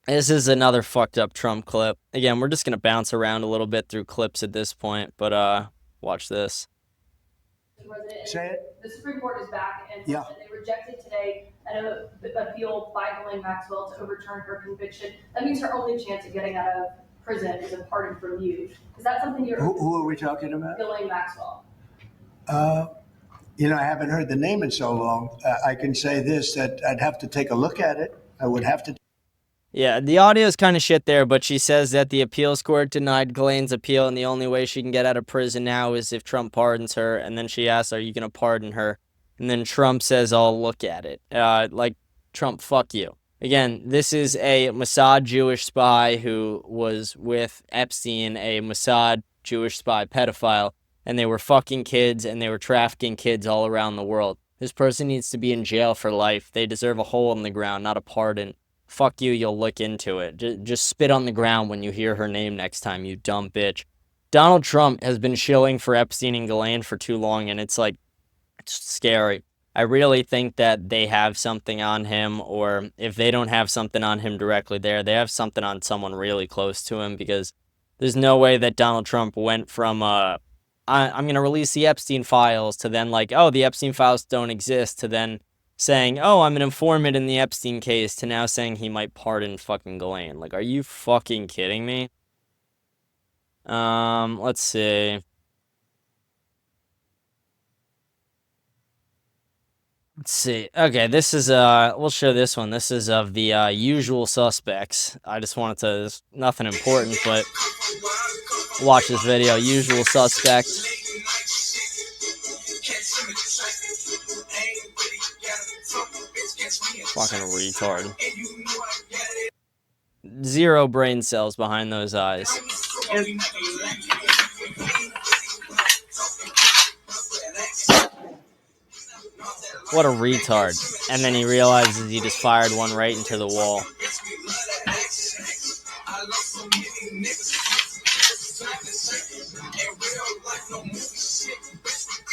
Speaker 1: This is another fucked up Trump clip. Again, we're just going to bounce around a little bit through clips at this point, but watch this.
Speaker 16: Say it. The Supreme Court is back, and they rejected today an appeal by Ghislaine Maxwell to overturn her conviction. That means her only chance of getting out of prison is a pardon from you. Is that something you're...
Speaker 17: Who are we talking about?
Speaker 16: Ghislaine Maxwell.
Speaker 17: You know, I haven't heard the name in so long. I can say this, that I'd have to take a look at it. I would have to.
Speaker 1: Yeah, the audio is kind of shit there, but she says that the appeals court denied Ghislaine's appeal, and the only way she can get out of prison now is if Trump pardons her. And then she asks, are you going to pardon her? And then Trump says, I'll look at it. Like, Trump, fuck you. Again, this is a Mossad Jewish spy who was with Epstein, a Mossad Jewish spy pedophile. And they were fucking kids, and they were trafficking kids all around the world. This person needs to be in jail for life. They deserve a hole in the ground, not a pardon. Fuck you, you'll look into it. Just spit on the ground when you hear her name next time, you dumb bitch. Donald Trump has been shilling for Epstein and Ghislaine for too long, and it's like, it's scary. I really think that they have something on him, or if they don't have something on him directly there, they have something on someone really close to him, because there's no way that Donald Trump went from, I'm going to release the Epstein files to then like, oh, the Epstein files don't exist, to then saying, oh, I'm an informant in the Epstein case, to now saying he might pardon fucking Ghislaine. Like, are you fucking kidding me? Let's see. Let's see. Okay, this is, we'll show this one. This is of the usual suspects. I just wanted to, nothing important, but watch this video. Usual suspect. Fucking retard. Zero brain cells behind those eyes. What a retard. And then he realizes he just fired one right into the wall.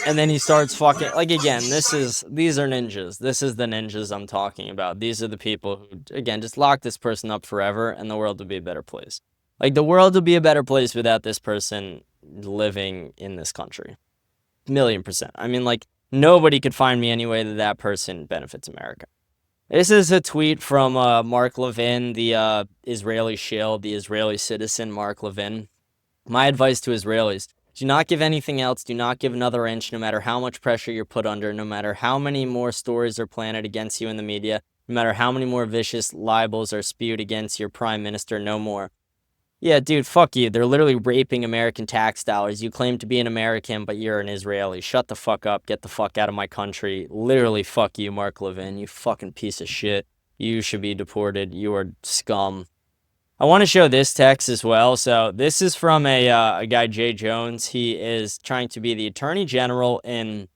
Speaker 1: And then he starts fucking, like, again, these are ninjas. This is the ninjas I'm talking about. These are the people who, again, just lock this person up forever and the world will be a better place. Like, the world would be a better place without this person living in this country. 1,000,000%. I mean, like, nobody could find me any way that that person benefits America. This is a tweet from Mark Levin, the Israeli shield, the Israeli citizen, Mark Levin. My advice to Israelis: do not give anything else. Do not give another inch, no matter how much pressure you're put under, no matter how many more stories are planted against you in the media, no matter how many more vicious libels are spewed against your prime minister, no more. Yeah, dude, fuck you. They're literally raping American tax dollars. You claim to be an American, but you're an Israeli. Shut the fuck up. Get the fuck out of my country. Literally, fuck you, Mark Levin. You fucking piece of shit. You should be deported. You are scum. I want to show this text as well. So this is from a guy, Jay Jones. He is trying to be the Attorney General in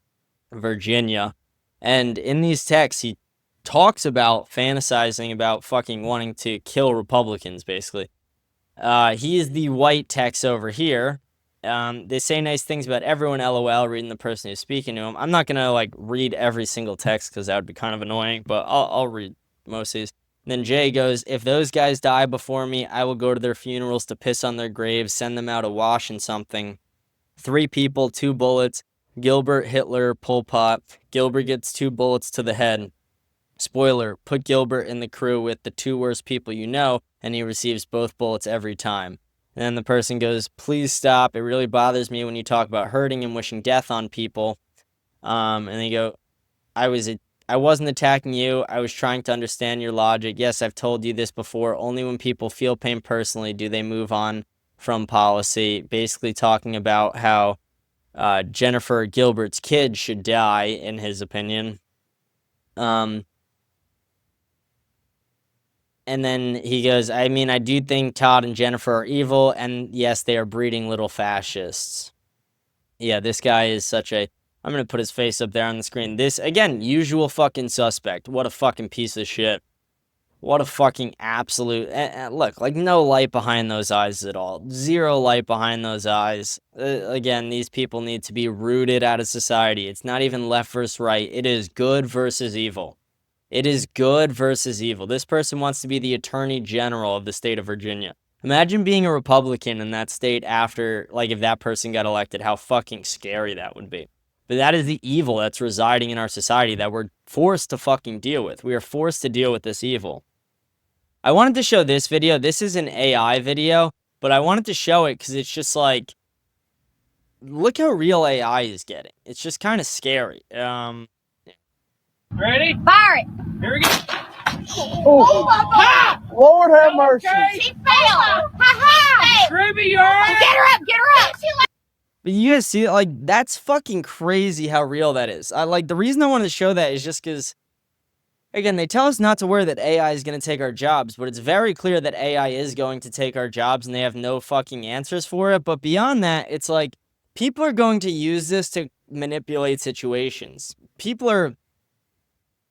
Speaker 1: Virginia. And in these texts, he talks about fantasizing about fucking wanting to kill Republicans, basically. He is the white text over here. They say nice things about everyone, LOL, reading the person who's speaking to him. I'm not going to, like, read every single text because that would be kind of annoying, but I'll read most of these. Then Jay goes, if those guys die before me, I will go to their funerals to piss on their graves, send them out a wash and something. 3 people, 2 bullets. Gilbert, Hitler, Pol Pot. Gilbert gets 2 bullets to the head. Spoiler, put Gilbert in the crew with the 2 worst people you know, and he receives both bullets every time. And then the person goes, please stop. It really bothers me when you talk about hurting and wishing death on people. And they go, I wasn't attacking you. I was trying to understand your logic. Yes, I've told you this before. Only when people feel pain personally do they move on from policy. Basically talking about how Jennifer Gilbert's kid should die, in his opinion. And then he goes, I mean, I do think Todd and Jennifer are evil, and yes, they are breeding little fascists. Yeah, this guy is such a... I'm going to put his face up there on the screen. This, again, usual fucking suspect. What a fucking piece of shit. What a fucking absolute... look, like, no light behind those eyes at all. Zero light behind those eyes. Again, these people need to be rooted out of society. It's not even left versus right. It is good versus evil. It is good versus evil. This person wants to be the Attorney General of the state of Virginia. Imagine being a Republican in that state after, like, if that person got elected, how fucking scary that would be. But that is the evil that's residing in our society that we're forced to fucking deal with. We are forced to deal with this evil. I wanted to show this video. This is an AI video, but I wanted to show it because it's just like, look how real AI is getting. It's just kind of scary.
Speaker 15: Ready?
Speaker 5: Fire it!
Speaker 15: Here we go.
Speaker 5: Oh my God!
Speaker 15: Lord have mercy.
Speaker 5: She fell! Ha ha!
Speaker 15: Ruby, you're right.
Speaker 5: Get her up! Get her up!
Speaker 1: But you guys see, like, that's fucking crazy how real that is. Like, the reason I wanted to show that is just because, again, they tell us not to worry that AI is going to take our jobs, but it's very clear that AI is going to take our jobs and they have no fucking answers for it. But beyond that, it's like, people are going to use this to manipulate situations. People are...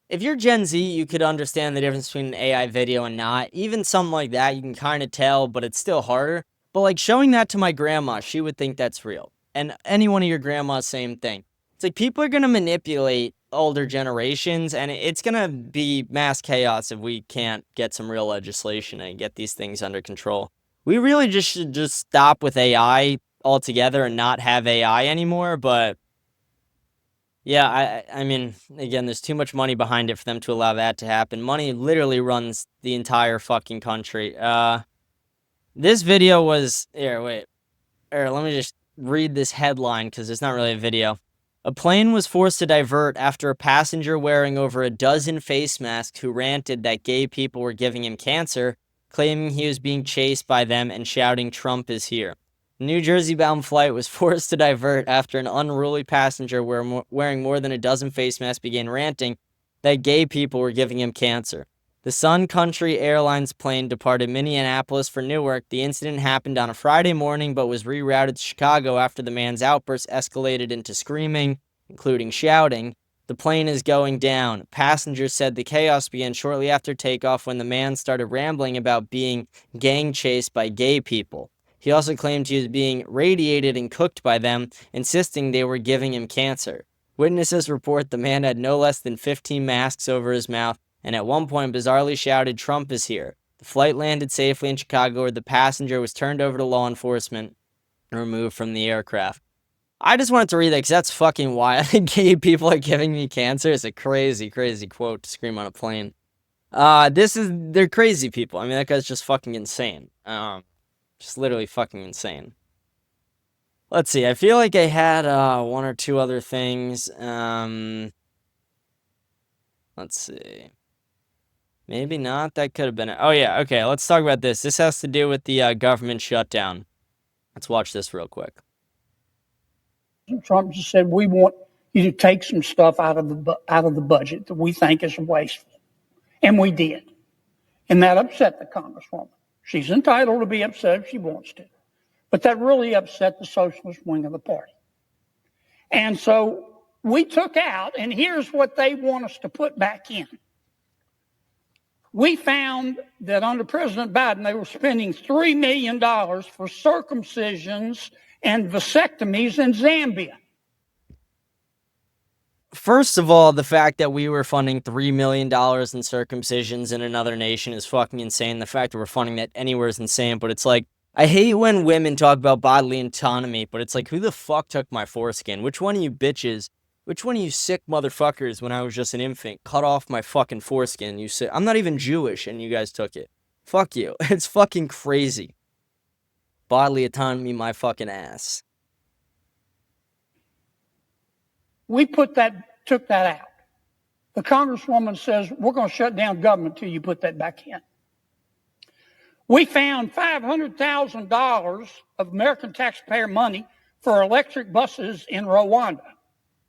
Speaker 1: If you're Gen Z, you could understand the difference between an AI video and not. Even something like that, you can kind of tell, but it's still harder. But, like, showing that to my grandma, she would think that's real. And any one of your grandmas, same thing. It's like people are going to manipulate older generations, and it's going to be mass chaos if we can't get some real legislation and get these things under control. We really just should just stop with AI altogether and not have AI anymore, but... yeah, I mean, again, there's too much money behind it for them to allow that to happen. Money literally runs the entire fucking country. This video was... here, wait. Here, let me just read this headline, because it's not really a video. A plane was forced to divert after a passenger wearing over a dozen face masks who ranted that gay people were giving him cancer, claiming he was being chased by them and shouting, "Trump is here." New Jersey-bound flight was forced to divert after an unruly passenger wearing more than a dozen face masks began ranting that gay people were giving him cancer. The Sun Country Airlines plane departed Minneapolis for Newark. The incident happened on a Friday morning, but was rerouted to Chicago after the man's outburst escalated into screaming, including shouting. The plane is going down. Passengers said the chaos began shortly after takeoff when the man started rambling about being gang chased by gay people. He also claimed he was being radiated and cooked by them, insisting they were giving him cancer. Witnesses report the man had no less than 15 masks over his mouth, and at one point bizarrely shouted, "Trump is here." The flight landed safely in Chicago, where the passenger was turned over to law enforcement and removed from the aircraft. I just wanted to read that because that's fucking wild. Gay people are giving me cancer. It's a crazy, crazy quote to scream on a plane. They're crazy people. I mean, that guy's just fucking insane. Just literally fucking insane. Let's see. I feel like I had one or two other things. Let's see. Maybe not. That could have been it. Oh, yeah. Okay, let's talk about this. This has to do with the government shutdown. Let's watch this real quick.
Speaker 18: Trump just said, we want you to take some stuff out of the budget that we think is wasteful. And we did. And that upset the Congresswoman. She's entitled to be upset if she wants to. But that really upset the socialist wing of the party. And so we took out, and here's what they want us to put back in. We found that under President Biden, they were spending $3 million for circumcisions and vasectomies in Zambia.
Speaker 1: First of all, the fact that we were funding $3 million in circumcisions in another nation is fucking insane. The fact that we're funding that anywhere is insane, but it's like, I hate when women talk about bodily autonomy, but it's like, who the fuck took my foreskin? Which one of you bitches, which one of you sick motherfuckers when I was just an infant cut off my fucking foreskin? You said, I'm not even Jewish, and you guys took it. Fuck you. It's fucking crazy. Bodily autonomy, my fucking ass.
Speaker 18: We took that out. The Congresswoman says, we're going to shut down government till you put that back in. We found $500,000 of American taxpayer money for electric buses in Rwanda.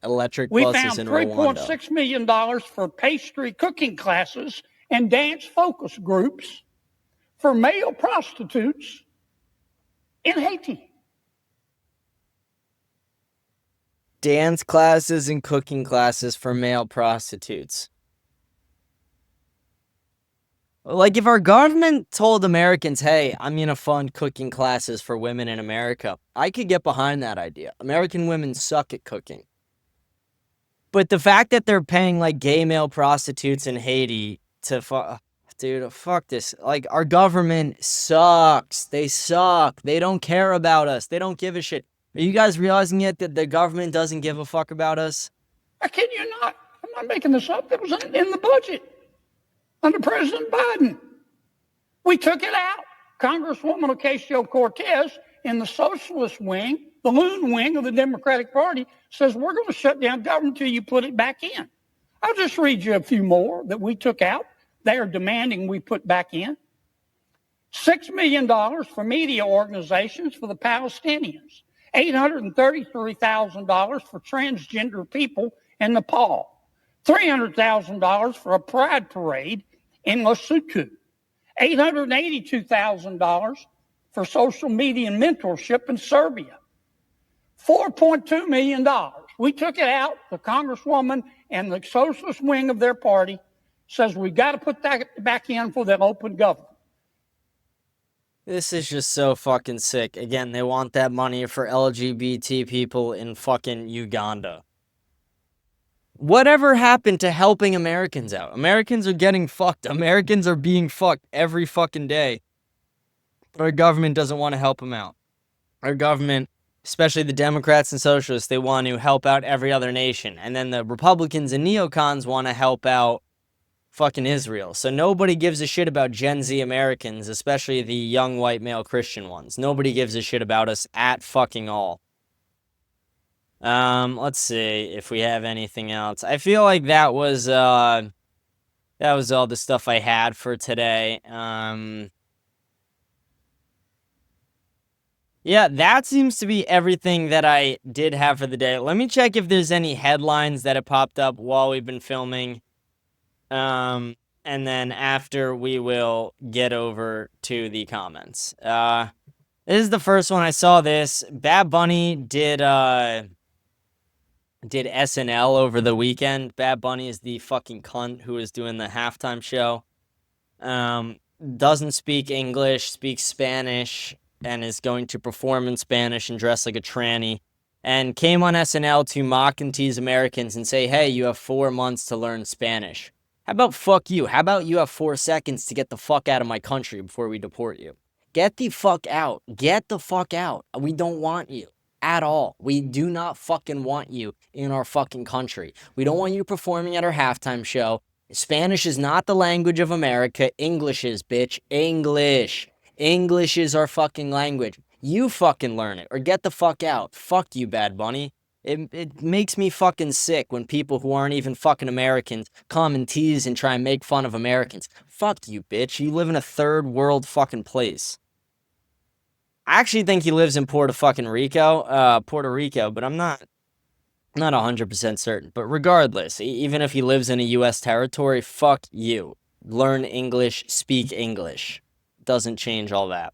Speaker 1: Electric
Speaker 18: we
Speaker 1: buses in Rwanda.
Speaker 18: We found $3.6 million for pastry cooking classes and dance focus groups for male prostitutes in Haiti.
Speaker 1: Dance classes and cooking classes for male prostitutes. Like, if our government told Americans, hey, I'm going to fund cooking classes for women in America, I could get behind that idea. American women suck at cooking. But the fact that they're paying, like, gay male prostitutes in Haiti to dude, fuck this. Like, our government sucks. They suck. They don't care about us. They don't give a shit. Are you guys realizing yet that the government doesn't give a fuck about us?
Speaker 18: I kid you not. I'm not making this up. It was in the budget under President Biden. We took it out. Congresswoman Ocasio-Cortez in the socialist wing, the loon wing of the Democratic Party, says we're going to shut down government till you put it back in. I'll just read you a few more that we took out. They are demanding we put back in. $6 million for media organizations for the Palestinians. $833,000 for transgender people in Nepal. $300,000 for a pride parade in Lesotho. $882,000 for social media mentorship in Serbia. $4.2 million. We took it out. The Congresswoman and the socialist wing of their party says we got to put that back in for the open government.
Speaker 1: This is just so fucking sick. Again, they want that money for LGBT people in fucking Uganda. Whatever happened to helping Americans out? Americans are getting fucked. Americans are being fucked every fucking day. Our government doesn't want to help them out. Our government, especially the Democrats and Socialists, they want to help out every other nation. And then the Republicans and neocons want to help out fucking Israel. So nobody gives a shit about Gen Z Americans, especially the young white male Christian ones. Nobody gives a shit about us at fucking all. Let's see if we have anything else. I feel like that was all the stuff I had for today. Yeah, that seems to be everything that I did have for the day. Let me check if there's any headlines that have popped up while we've been filming. And then after, we will get over to the comments. This is the first one. I saw this. Bad Bunny did SNL over the weekend. Bad Bunny is the fucking cunt who is doing the halftime show. Doesn't speak English, speaks Spanish, and is going to perform in Spanish and dress like a tranny. And came on SNL to mock and tease Americans and say, hey, you have 4 months to learn Spanish. How about fuck you? How about you have 4 seconds to get the fuck out of my country before we deport you? Get the fuck out. Get the fuck out. We don't want you at all. We do not fucking want you in our fucking country. We don't want you performing at our halftime show. Spanish is not the language of America. English is, bitch. English. English is our fucking language. You fucking learn it or get the fuck out. Fuck you, Bad Bunny. It makes me fucking sick when people who aren't even fucking Americans come and tease and try and make fun of Americans. Fuck you, bitch. You live in a third world fucking place. I actually think he lives in Puerto Rico, but I'm not 100% certain. But regardless, even if he lives in a U.S. territory, fuck you. Learn English, speak English. Doesn't change all that.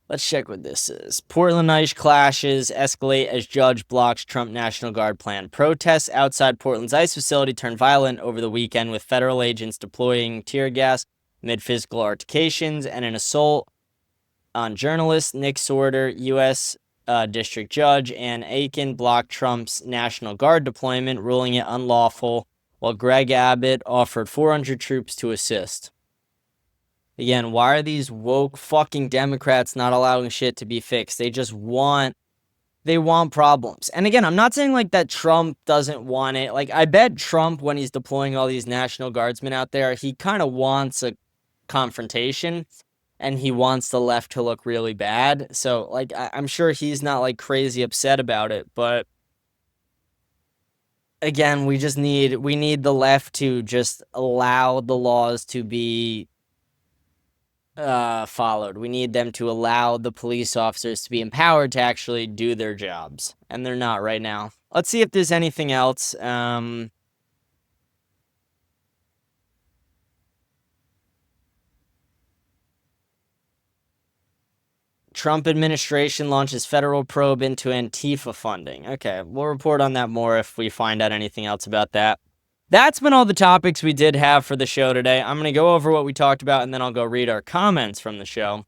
Speaker 1: Let's check what this is. Portland ICE clashes escalate as judge blocks Trump National Guard plan. Protests outside Portland's ICE facility turned violent over the weekend with federal agents deploying tear gas amid physical altercations and an assault on journalist Nick Sorter, U.S. District Judge Ann Aiken blocked Trump's National Guard deployment, ruling it unlawful, while Greg Abbott offered 400 troops to assist. Again, why are these woke fucking Democrats not allowing shit to be fixed? They want problems. And again, I'm not saying like that Trump doesn't want it. Like, I bet Trump, when he's deploying all these National Guardsmen out there, he kind of wants a confrontation and he wants the left to look really bad. So, like, I'm sure he's not like crazy upset about it, but again, we need the left to just allow the laws to be followed. We need them to allow the police officers to be empowered to actually do their jobs, and they're not right now. Let's see if there's anything else. Trump administration launches federal probe into Antifa funding. Okay, we'll report on that more if we find out anything else about that. That's been all the topics we did have for the show today. I'm going to go over what we talked about, and then I'll go read our comments from the show.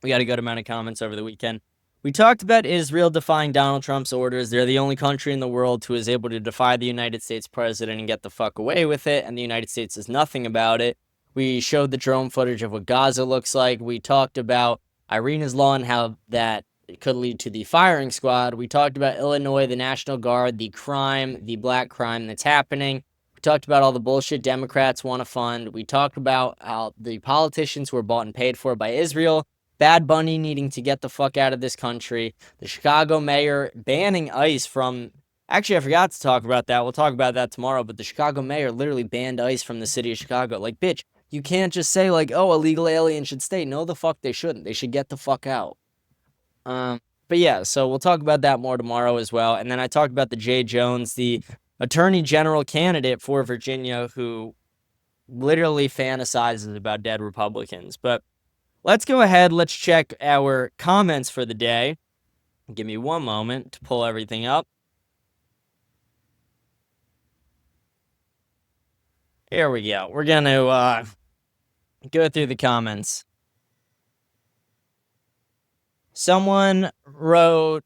Speaker 1: We got a good amount of comments over the weekend. We talked about Israel defying Donald Trump's orders. They're the only country in the world who is able to defy the United States president and get the fuck away with it, and the United States does nothing about it. We showed the drone footage of what Gaza looks like. We talked about Irena's law and how that could lead to the firing squad. We talked about Illinois, the National Guard, the crime, the black crime that's happening. We talked about all the bullshit Democrats want to fund. We talked about how the politicians who are bought and paid for by Israel, Bad Bunny needing to get the fuck out of this country, the Chicago mayor banning ICE from... Actually, I forgot to talk about that. We'll talk about that tomorrow, but the Chicago mayor literally banned ICE from the city of Chicago. Like, bitch, you can't just say, like, oh, illegal aliens should stay. No, the fuck they shouldn't. They should get the fuck out. But yeah, so we'll talk about that more tomorrow as well. And then I talked about the Jay Jones, the attorney general candidate for Virginia, who literally fantasizes about dead Republicans. But let's go ahead. Let's check our comments for the day. Give me one moment to pull everything up. Here we go. We're going to go through the comments. Someone wrote,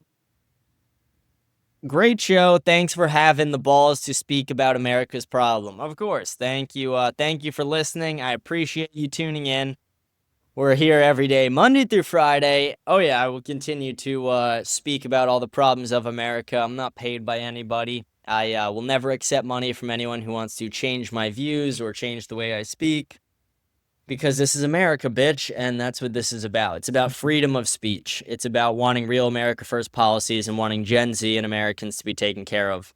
Speaker 1: great show. Thanks for having the balls to speak about America's problem. Of course. Thank you. Thank you for listening. I appreciate you tuning in. We're here every day, Monday through Friday. Oh yeah, I will continue to speak about all the problems of America. I'm not paid by anybody. I will never accept money from anyone who wants to change my views or change the way I speak. Because this is America, bitch, and that's what this is about. It's about freedom of speech. It's about wanting real America First policies and wanting Gen Z and Americans to be taken care of.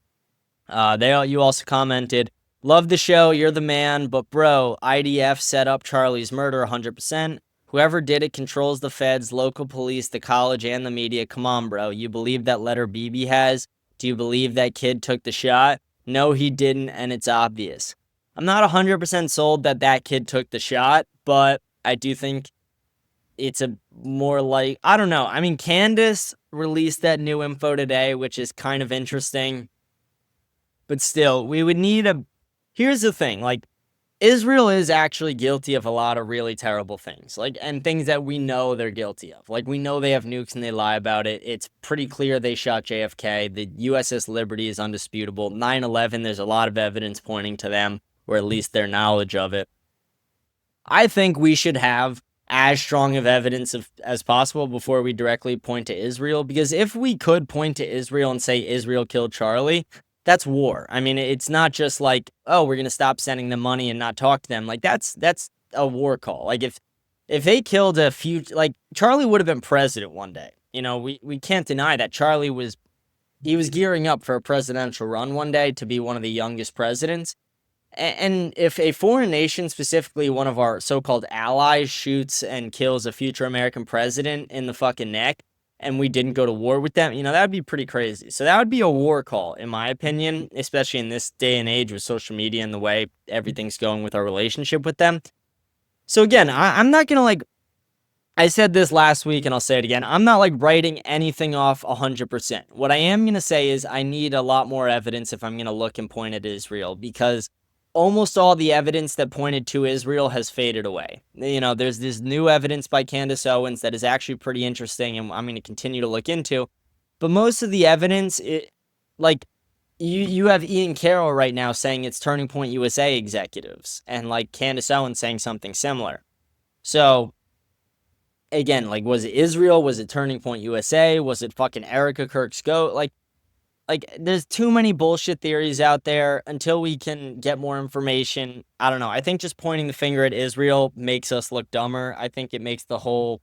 Speaker 1: You also commented, love the show, you're the man, but bro, IDF set up Charlie's murder 100%. Whoever did it controls the feds, local police, the college, and the media. Come on, bro. You believe that letter BB has? Do you believe that kid took the shot? No, he didn't, and it's obvious. I'm not 100% sold that that kid took the shot, but I do think it's a more like, I don't know. I mean, Candace released that new info today, which is kind of interesting. But still, we would need a... Here's the thing, like, Israel is actually guilty of a lot of really terrible things, like, and things that we know they're guilty of. Like, we know they have nukes and they lie about it. It's pretty clear they shot JFK. The USS Liberty is undisputable. 9/11, there's a lot of evidence pointing to them, or at least their knowledge of it. I think we should have as strong of evidence as possible before we directly point to Israel, because if we could point to Israel and say Israel killed Charlie, that's war. I mean, it's not just like, oh, we're going to stop sending them money and not talk to them. Like, that's a war call. Like, if they killed a few, like, Charlie would have been president one day. You know, we can't deny that Charlie was gearing up for a presidential run one day to be one of the youngest presidents. And if a foreign nation, specifically one of our so-called allies, shoots and kills a future American president in the fucking neck, and we didn't go to war with them, you know, that would be pretty crazy. So that would be a war call, in my opinion, especially in this day and age with social media and the way everything's going with our relationship with them. So again, I'm not going to, like, I said this last week and I'll say it again. I'm not, like, writing anything off 100%. What I am going to say is I need a lot more evidence if I'm going to look and point at Israel, because almost all the evidence that pointed to Israel has faded away. You know, there's this new evidence by Candace Owens that is actually pretty interesting, and I'm going to continue to look into. But most of the evidence, like, you have Ian Carroll right now saying it's Turning Point USA executives, and, like, Candace Owens saying something similar. So, again, like, was it Israel? Was it Turning Point USA? Was it fucking Erica Kirk's goat? Like, there's too many bullshit theories out there. Until we can get more information, I don't know. I think just pointing the finger at Israel makes us look dumber. I think it makes the whole,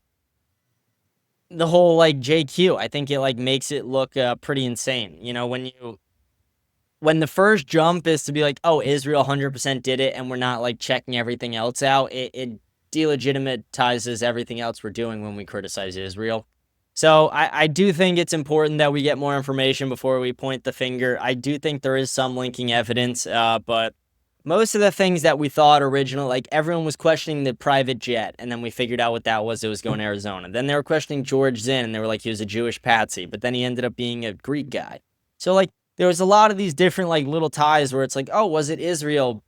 Speaker 1: like, JQ, I think it, like, makes it look pretty insane. You know, when the first jump is to be like, oh, Israel 100% did it, and we're not, like, checking everything else out, it delegitimizes everything else we're doing when we criticize Israel. So I do think it's important that we get more information before we point the finger. I do think there is some linking evidence, but most of the things that we thought original, like, everyone was questioning the private jet, and then we figured out what that was. It was going to Arizona. Then they were questioning George Zinn, and they were like, he was a Jewish patsy, but then he ended up being a Greek guy. So, like, there was a lot of these different, like, little ties where it's like, oh, was it Israel?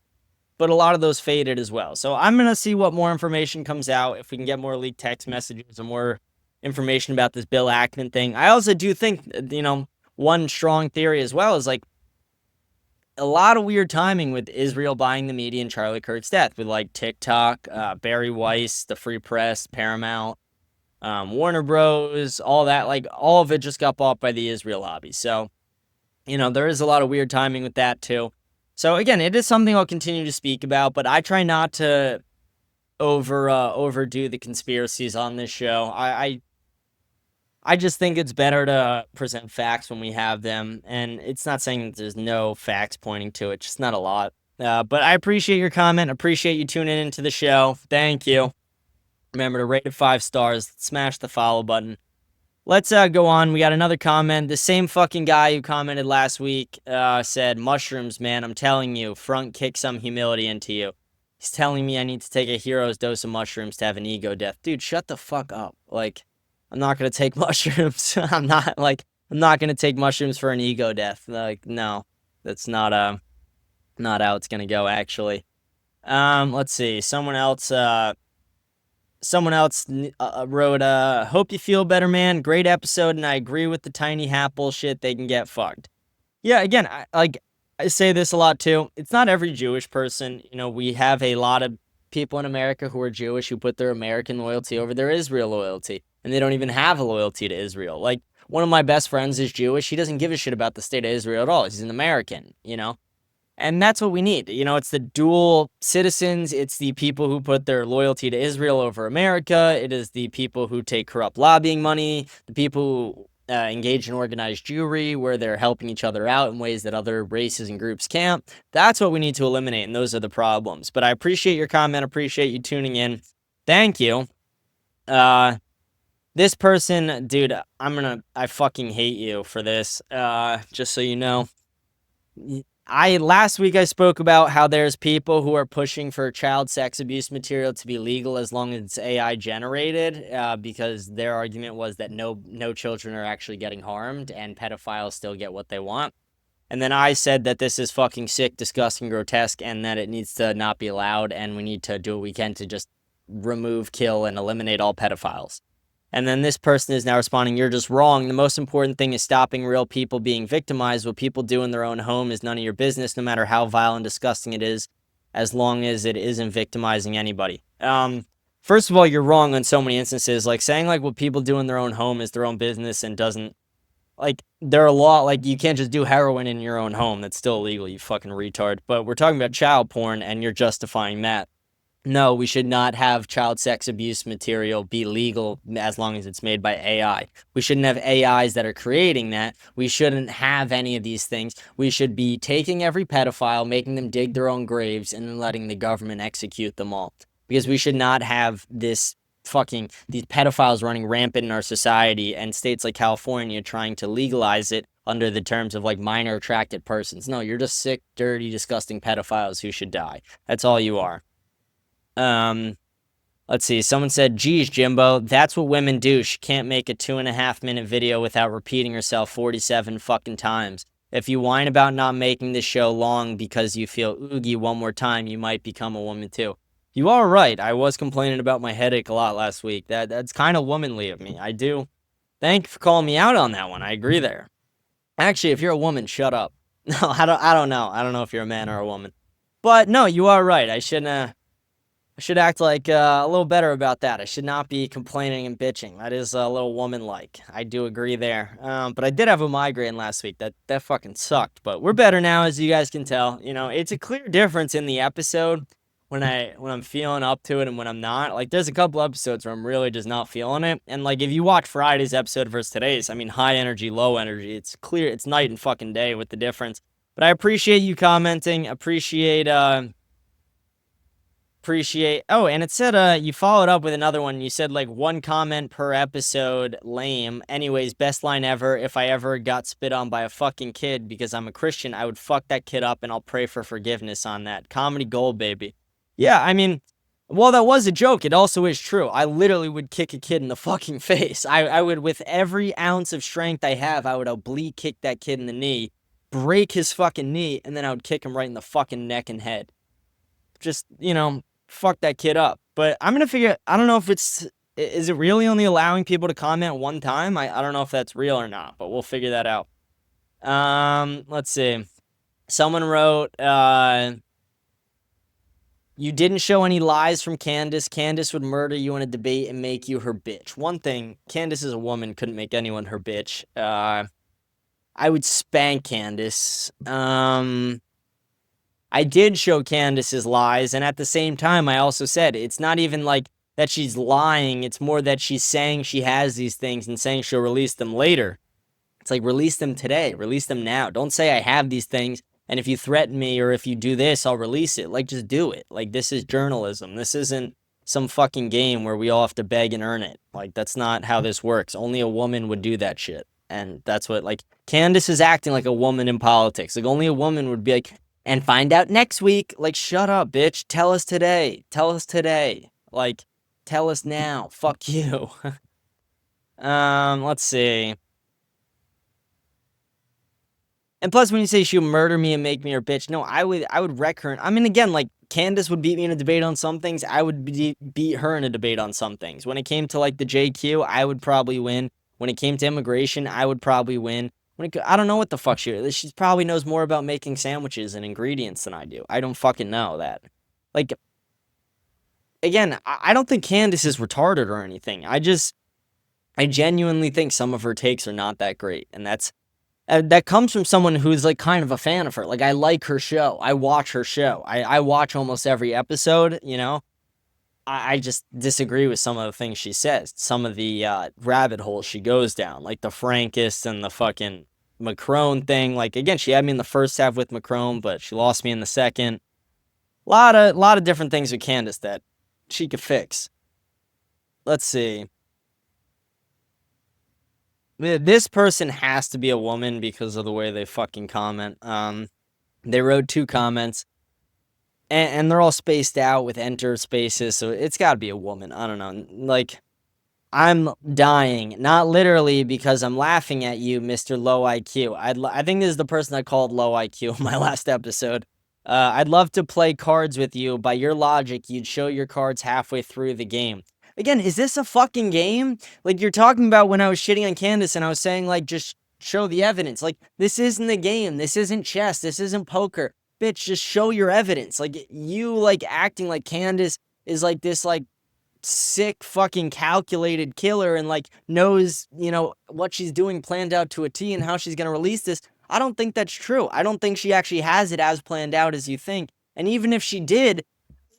Speaker 1: But a lot of those faded as well. So I'm going to see what more information comes out, if we can get more leaked text messages or more information about this Bill Ackman thing. I also do think, you know, one strong theory as well is, like, a lot of weird timing with Israel buying the media and Charlie Kirk's death, with, like, TikTok, Barry Weiss, the Free Press, Paramount, Warner Bros, all that. Like, all of it just got bought by the Israel lobby. So, you know, there is a lot of weird timing with that too. So again, it is something I'll continue to speak about, but I try not to overdo the conspiracies on this show. I just think it's better to present facts when we have them, and it's not saying that there's no facts pointing to it, just not a lot. But I appreciate your comment. Appreciate you tuning into the show. Thank you. Remember to rate it 5 stars. Smash the follow button. Let's go on. We got another comment. The same fucking guy who commented last week said, mushrooms, man, I'm telling you, front kick some humility into you. He's telling me I need to take a hero's dose of mushrooms to have an ego death. Dude, shut the fuck up. Like, I'm not going to take mushrooms. I'm not going to take mushrooms for an ego death. Like, no, that's not how it's going to go, actually. Let's see. Someone else wrote, hope you feel better, man. Great episode, and I agree with the tiny hat bullshit. They can get fucked. Yeah, again, I say this a lot, too. It's not every Jewish person. You know, we have a lot of people in America who are Jewish who put their American loyalty over their Israel loyalty, and they don't even have a loyalty to Israel. Like, one of my best friends is Jewish. He doesn't give a shit about the state of Israel at all. He's an American, you know? And that's what we need. You know, it's the dual citizens. It's the people who put their loyalty to Israel over America. It is the people who take corrupt lobbying money, the people who engage in organized Jewry, where they're helping each other out in ways that other races and groups can't. That's what we need to eliminate, and those are the problems. But I appreciate your comment. Appreciate you tuning in. Thank you. This person, dude, I fucking hate you for this, just so you know. last week I spoke about how there's people who are pushing for child sex abuse material to be legal as long as it's AI generated, because their argument was that no children are actually getting harmed and pedophiles still get what they want. And then I said that this is fucking sick, disgusting, grotesque, and that it needs to not be allowed, and we need to do what we can to just remove, kill, and eliminate all pedophiles. And then this person is now responding, you're just wrong. The most important thing is stopping real people being victimized. What people do in their own home is none of your business, no matter how vile and disgusting it is, as long as it isn't victimizing anybody. First of all, you're wrong on so many instances. Like, saying, like, what people do in their own home is their own business and doesn't, like, there are a lot, like, you can't just do heroin in your own home. That's still illegal, you fucking retard. But we're talking about child porn, and you're justifying that. No, we should not have child sex abuse material be legal as long as it's made by AI. We shouldn't have AIs that are creating that. We shouldn't have any of these things. We should be taking every pedophile, making them dig their own graves, and then letting the government execute them all. Because we should not have these pedophiles running rampant in our society, and states like California trying to legalize it under the terms of, like, minor attracted persons. No, you're just sick, dirty, disgusting pedophiles who should die. That's all you are. Let's see. Someone said, geez, Jimbo, that's what women do. She can't make a 2.5-minute video without repeating herself 47 fucking times. If you whine about not making this show long because you feel oogie one more time, you might become a woman too. You are right. I was complaining about my headache a lot last week. That's kind of womanly of me. I do. Thank you for calling me out on that one. I agree there. Actually, if you're a woman, shut up. No, I don't know. I don't know if you're a man or a woman. But no, you are right. I should act like a little better about that. I should not be complaining and bitching. That is a little woman-like. I do agree there. But I did have a migraine last week. That fucking sucked. But we're better now, as you guys can tell. You know, it's a clear difference in the episode when I'm feeling up to it and when I'm not. Like, there's a couple episodes where I'm really just not feeling it. And, like, if you watch Friday's episode versus today's, I mean, high energy, low energy. It's clear. It's night and fucking day with the difference. But I appreciate you commenting. Appreciate, oh, and it said, you followed up with another one. You said, like, 1 comment per episode, lame. Anyways, best line ever. If I ever got spit on by a fucking kid because I'm a Christian, I would fuck that kid up and I'll pray for forgiveness on that. Comedy gold, baby. Yeah, I mean, well, that was a joke. It also is true. I literally would kick a kid in the fucking face. I would, with every ounce of strength I have, I would oblique kick that kid in the knee, break his fucking knee, and then I would kick him right in the fucking neck and head. Just, you know, fuck that kid up. But I'm gonna figure, I don't know if is it really only allowing people to comment 1 time? I don't know if that's real or not, but we'll figure that out. Let's see. Someone wrote, you didn't show any lies from Candace. Candace would murder you in a debate and make you her bitch. One thing, Candace is a woman, couldn't make anyone her bitch. I would spank Candace. I did show Candace's lies, and at the same time, I also said, it's not even like that she's lying, it's more that she's saying she has these things and saying she'll release them later. It's like, release them today, release them now. Don't say I have these things, and if you threaten me or if you do this, I'll release it. Like, just do it. Like, this is journalism. This isn't some fucking game where we all have to beg and earn it. Like, that's not how this works. Only a woman would do that shit. And that's what, like, Candace is acting like a woman in politics. Like, only a woman would be like, and find out next week. Like, shut up, bitch. Tell us today. Tell us today. Like, tell us now. Fuck you. Let's see. And plus, when you say she'll murder me and make me her bitch, no, I would wreck her. I mean, again, like, Candace would beat me in a debate on some things. I would beat her in a debate on some things. When it came to, like, the JQ, I would probably win. When it came to immigration, I would probably win. I don't know what the fuck she probably knows more about making sandwiches and ingredients than I do. I don't fucking know that. Like, again, I don't think Candace is retarded or anything. I genuinely think some of her takes are not that great. And that comes from someone who's, like, kind of a fan of her. Like, I like her show. I watch her show. I watch almost every episode, you know? I just disagree with some of the things she says. Some of the rabbit holes she goes down. Like, the Frankist and the fucking Macron thing. Like, again, she had me in the first half with Macron, but she lost me in the second. A lot of different things with Candace that she could fix. Let's see. This person has to be a woman because of the way they fucking comment. They wrote 2 comments, and they're all spaced out with enter spaces, so it's got to be a woman. I don't know. Like, I'm dying, not literally because I'm laughing at you, Mr. Low IQ. I think this is the person I called low IQ in my last episode. I'd love to play cards with you. By your logic, you'd show your cards halfway through the game. Again, is this a fucking game? Like, you're talking about when I was shitting on Candace and I was saying, like, just show the evidence. Like, this isn't a game. This isn't chess. This isn't poker. Bitch, just show your evidence. Like, you, like, acting like Candace is, like, this, like, sick fucking calculated killer and, like, knows, you know, what she's doing planned out to a T and how she's gonna release this. I don't think that's true. I don't think she actually has it as planned out as you think. And even if she did,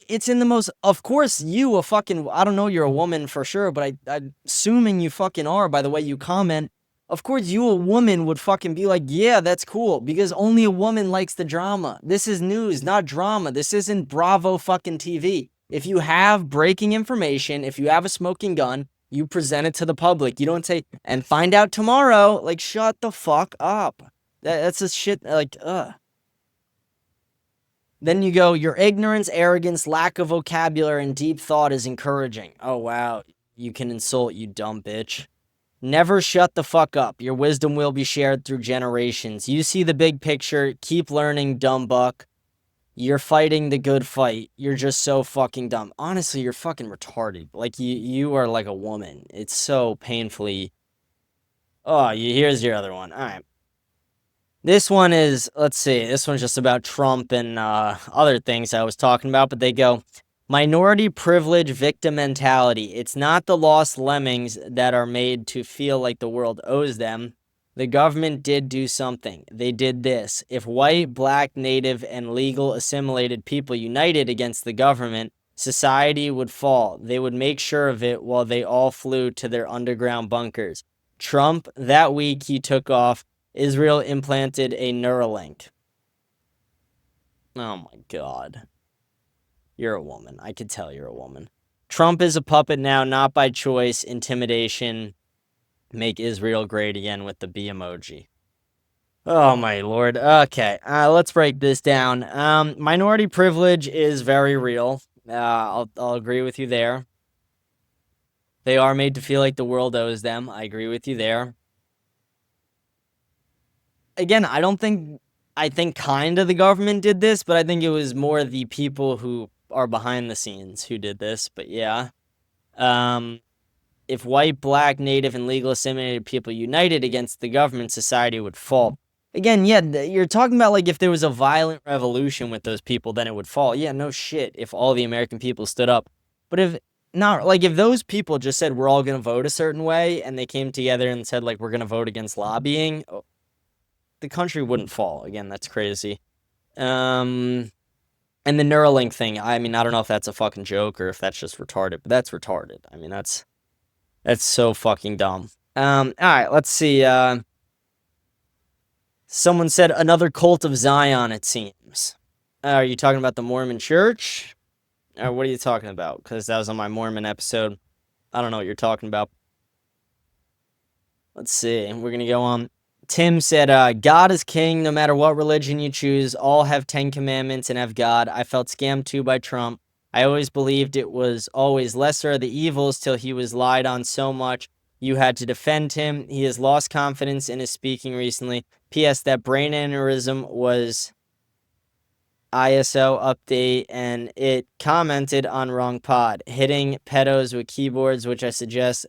Speaker 1: it's in the most, of course, you a fucking, I don't know, you're a woman for sure, but I'm assuming you fucking are by the way you comment. Of course, you a woman would fucking be like, yeah, that's cool, because only a woman likes the drama. This is news, not drama. This isn't Bravo fucking TV. If you have breaking information, if you have a smoking gun, you present it to the public. You don't say, and find out tomorrow. Like, shut the fuck up. That's a shit, like, ugh. Then you go, your ignorance, arrogance, lack of vocabulary, and deep thought is encouraging. Oh, wow. You can insult, you dumb bitch. Never shut the fuck up. Your wisdom will be shared through generations. You see the big picture. Keep learning, dumb buck. You're fighting the good fight. You're just so fucking dumb. Honestly, you're fucking retarded. Like, you are like a woman. It's so painfully... Oh, here's your other one. All right. This one is, let's see, this one's just about Trump and other things I was talking about, but they go, minority privilege victim mentality. It's not the lost lemmings that are made to feel like the world owes them. The government did do something. They did this. If white, black, native, and legal assimilated people united against the government, society would fall. They would make sure of it while they all flew to their underground bunkers. Trump, that week he took off, Israel implanted a Neuralink. Oh my God. You're a woman. I could tell you're a woman. Trump is a puppet now, not by choice. Intimidation. Make Israel great again with the B emoji. Oh my Lord. Okay, let's break this down. Minority privilege is very real. I'll agree with you there. They are made to feel like the world owes them. I agree with you there. Again, I think kind of the government did this, but I think it was more the people who are behind the scenes who did this, but yeah. If white, black, native, and legal assimilated people united against the government, society would fall. Again, yeah, you're talking about like if there was a violent revolution with those people, then it would fall. Yeah, no shit, if all the American people stood up. But if not, like if those people just said we're all going to vote a certain way, and they came together and said like we're going to vote against lobbying, the country wouldn't fall. Again, that's crazy. And the Neuralink thing, I mean, I don't know if that's a fucking joke or if that's just retarded, but that's retarded. I mean, that's so fucking dumb. All right, let's see. Someone said another cult of Zion, it seems. Are you talking about the Mormon church? Or what are you talking about? Because that was on my Mormon episode. I don't know what you're talking about. Let's see. We're going to go on. Tim said, God is king no matter what religion you choose. All have 10 commandments and have God. I felt scammed too by Trump. I always believed it was always lesser of the evils till he was lied on so much you had to defend him. He has lost confidence in his speaking recently. P.S. That brain aneurysm was ISO update and it commented on wrong pod. Hitting pedos with keyboards, which I suggest...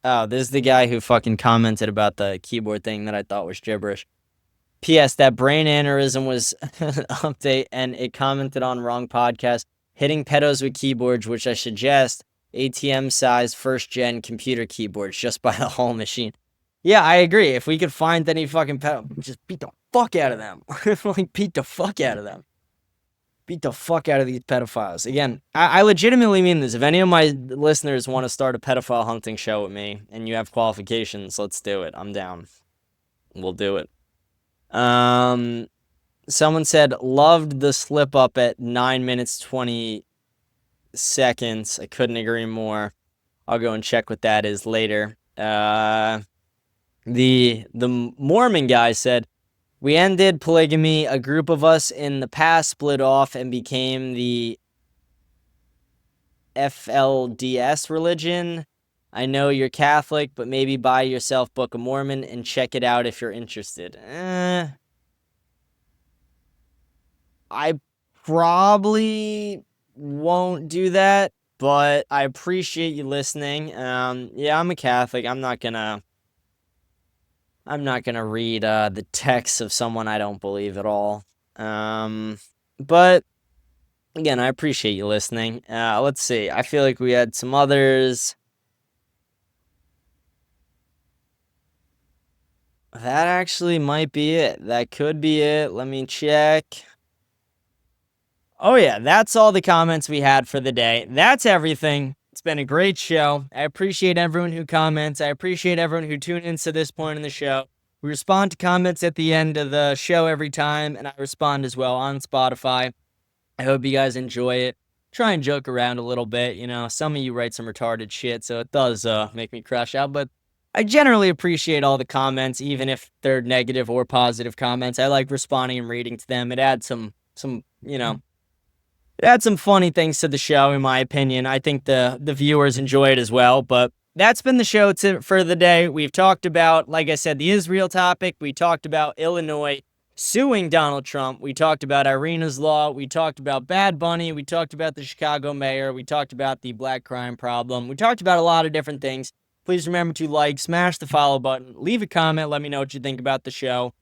Speaker 1: Oh, this is the guy who fucking commented about the keyboard thing that I thought was gibberish. P.S. That brain aneurysm was an update, and it commented on wrong podcast. Hitting pedos with keyboards, which I suggest ATM-sized first-gen computer keyboards just by the whole machine. Yeah, I agree. If we could find any fucking pedo, just beat the fuck out of them. Like, beat the fuck out of them. Beat the fuck out of these pedophiles. Again, I legitimately mean this. If any of my listeners want to start a pedophile hunting show with me and you have qualifications, let's do it. I'm down. We'll do it. Someone said, loved the slip up at 9 minutes, 20 seconds. I couldn't agree more. I'll go and check what that is later. The Mormon guy said, We ended polygamy. A group of us in the past split off and became the FLDS religion. I know you're Catholic, but maybe buy yourself Book of Mormon and check it out if you're interested. I probably won't do that, but I appreciate you listening. Yeah, I'm a Catholic. I'm not gonna read the texts of someone I don't believe at all. But again, I appreciate you listening. Let's see. I feel like we had some others. That actually might be it. That could be it. Let me check. Oh yeah, that's all the comments we had for the day. That's everything. It's been a great show. I appreciate everyone who comments. I appreciate everyone who tuned in to this point in the show. We respond to comments at the end of the show every time, and I respond as well on Spotify. I hope you guys enjoy it. Try and joke around a little bit. You know, some of you write some retarded shit, so it does make me crash out, but I generally appreciate all the comments, even if they're negative or positive comments. I like responding and reading to them. It adds some, you know, it adds some funny things to the show, in my opinion. I think the viewers enjoy it as well, but that's been the show for the day. We've talked about, like I said, the Israel topic. We talked about Illinois suing Donald Trump. We talked about Irena's law. We talked about Bad Bunny. We talked about the Chicago mayor. We talked about the black crime problem. We talked about a lot of different things. Please remember to like, smash the follow button, leave a comment, let me know what you think about the show.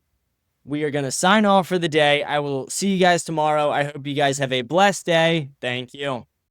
Speaker 1: We are going to sign off for the day. I will see you guys tomorrow. I hope you guys have a blessed day. Thank you.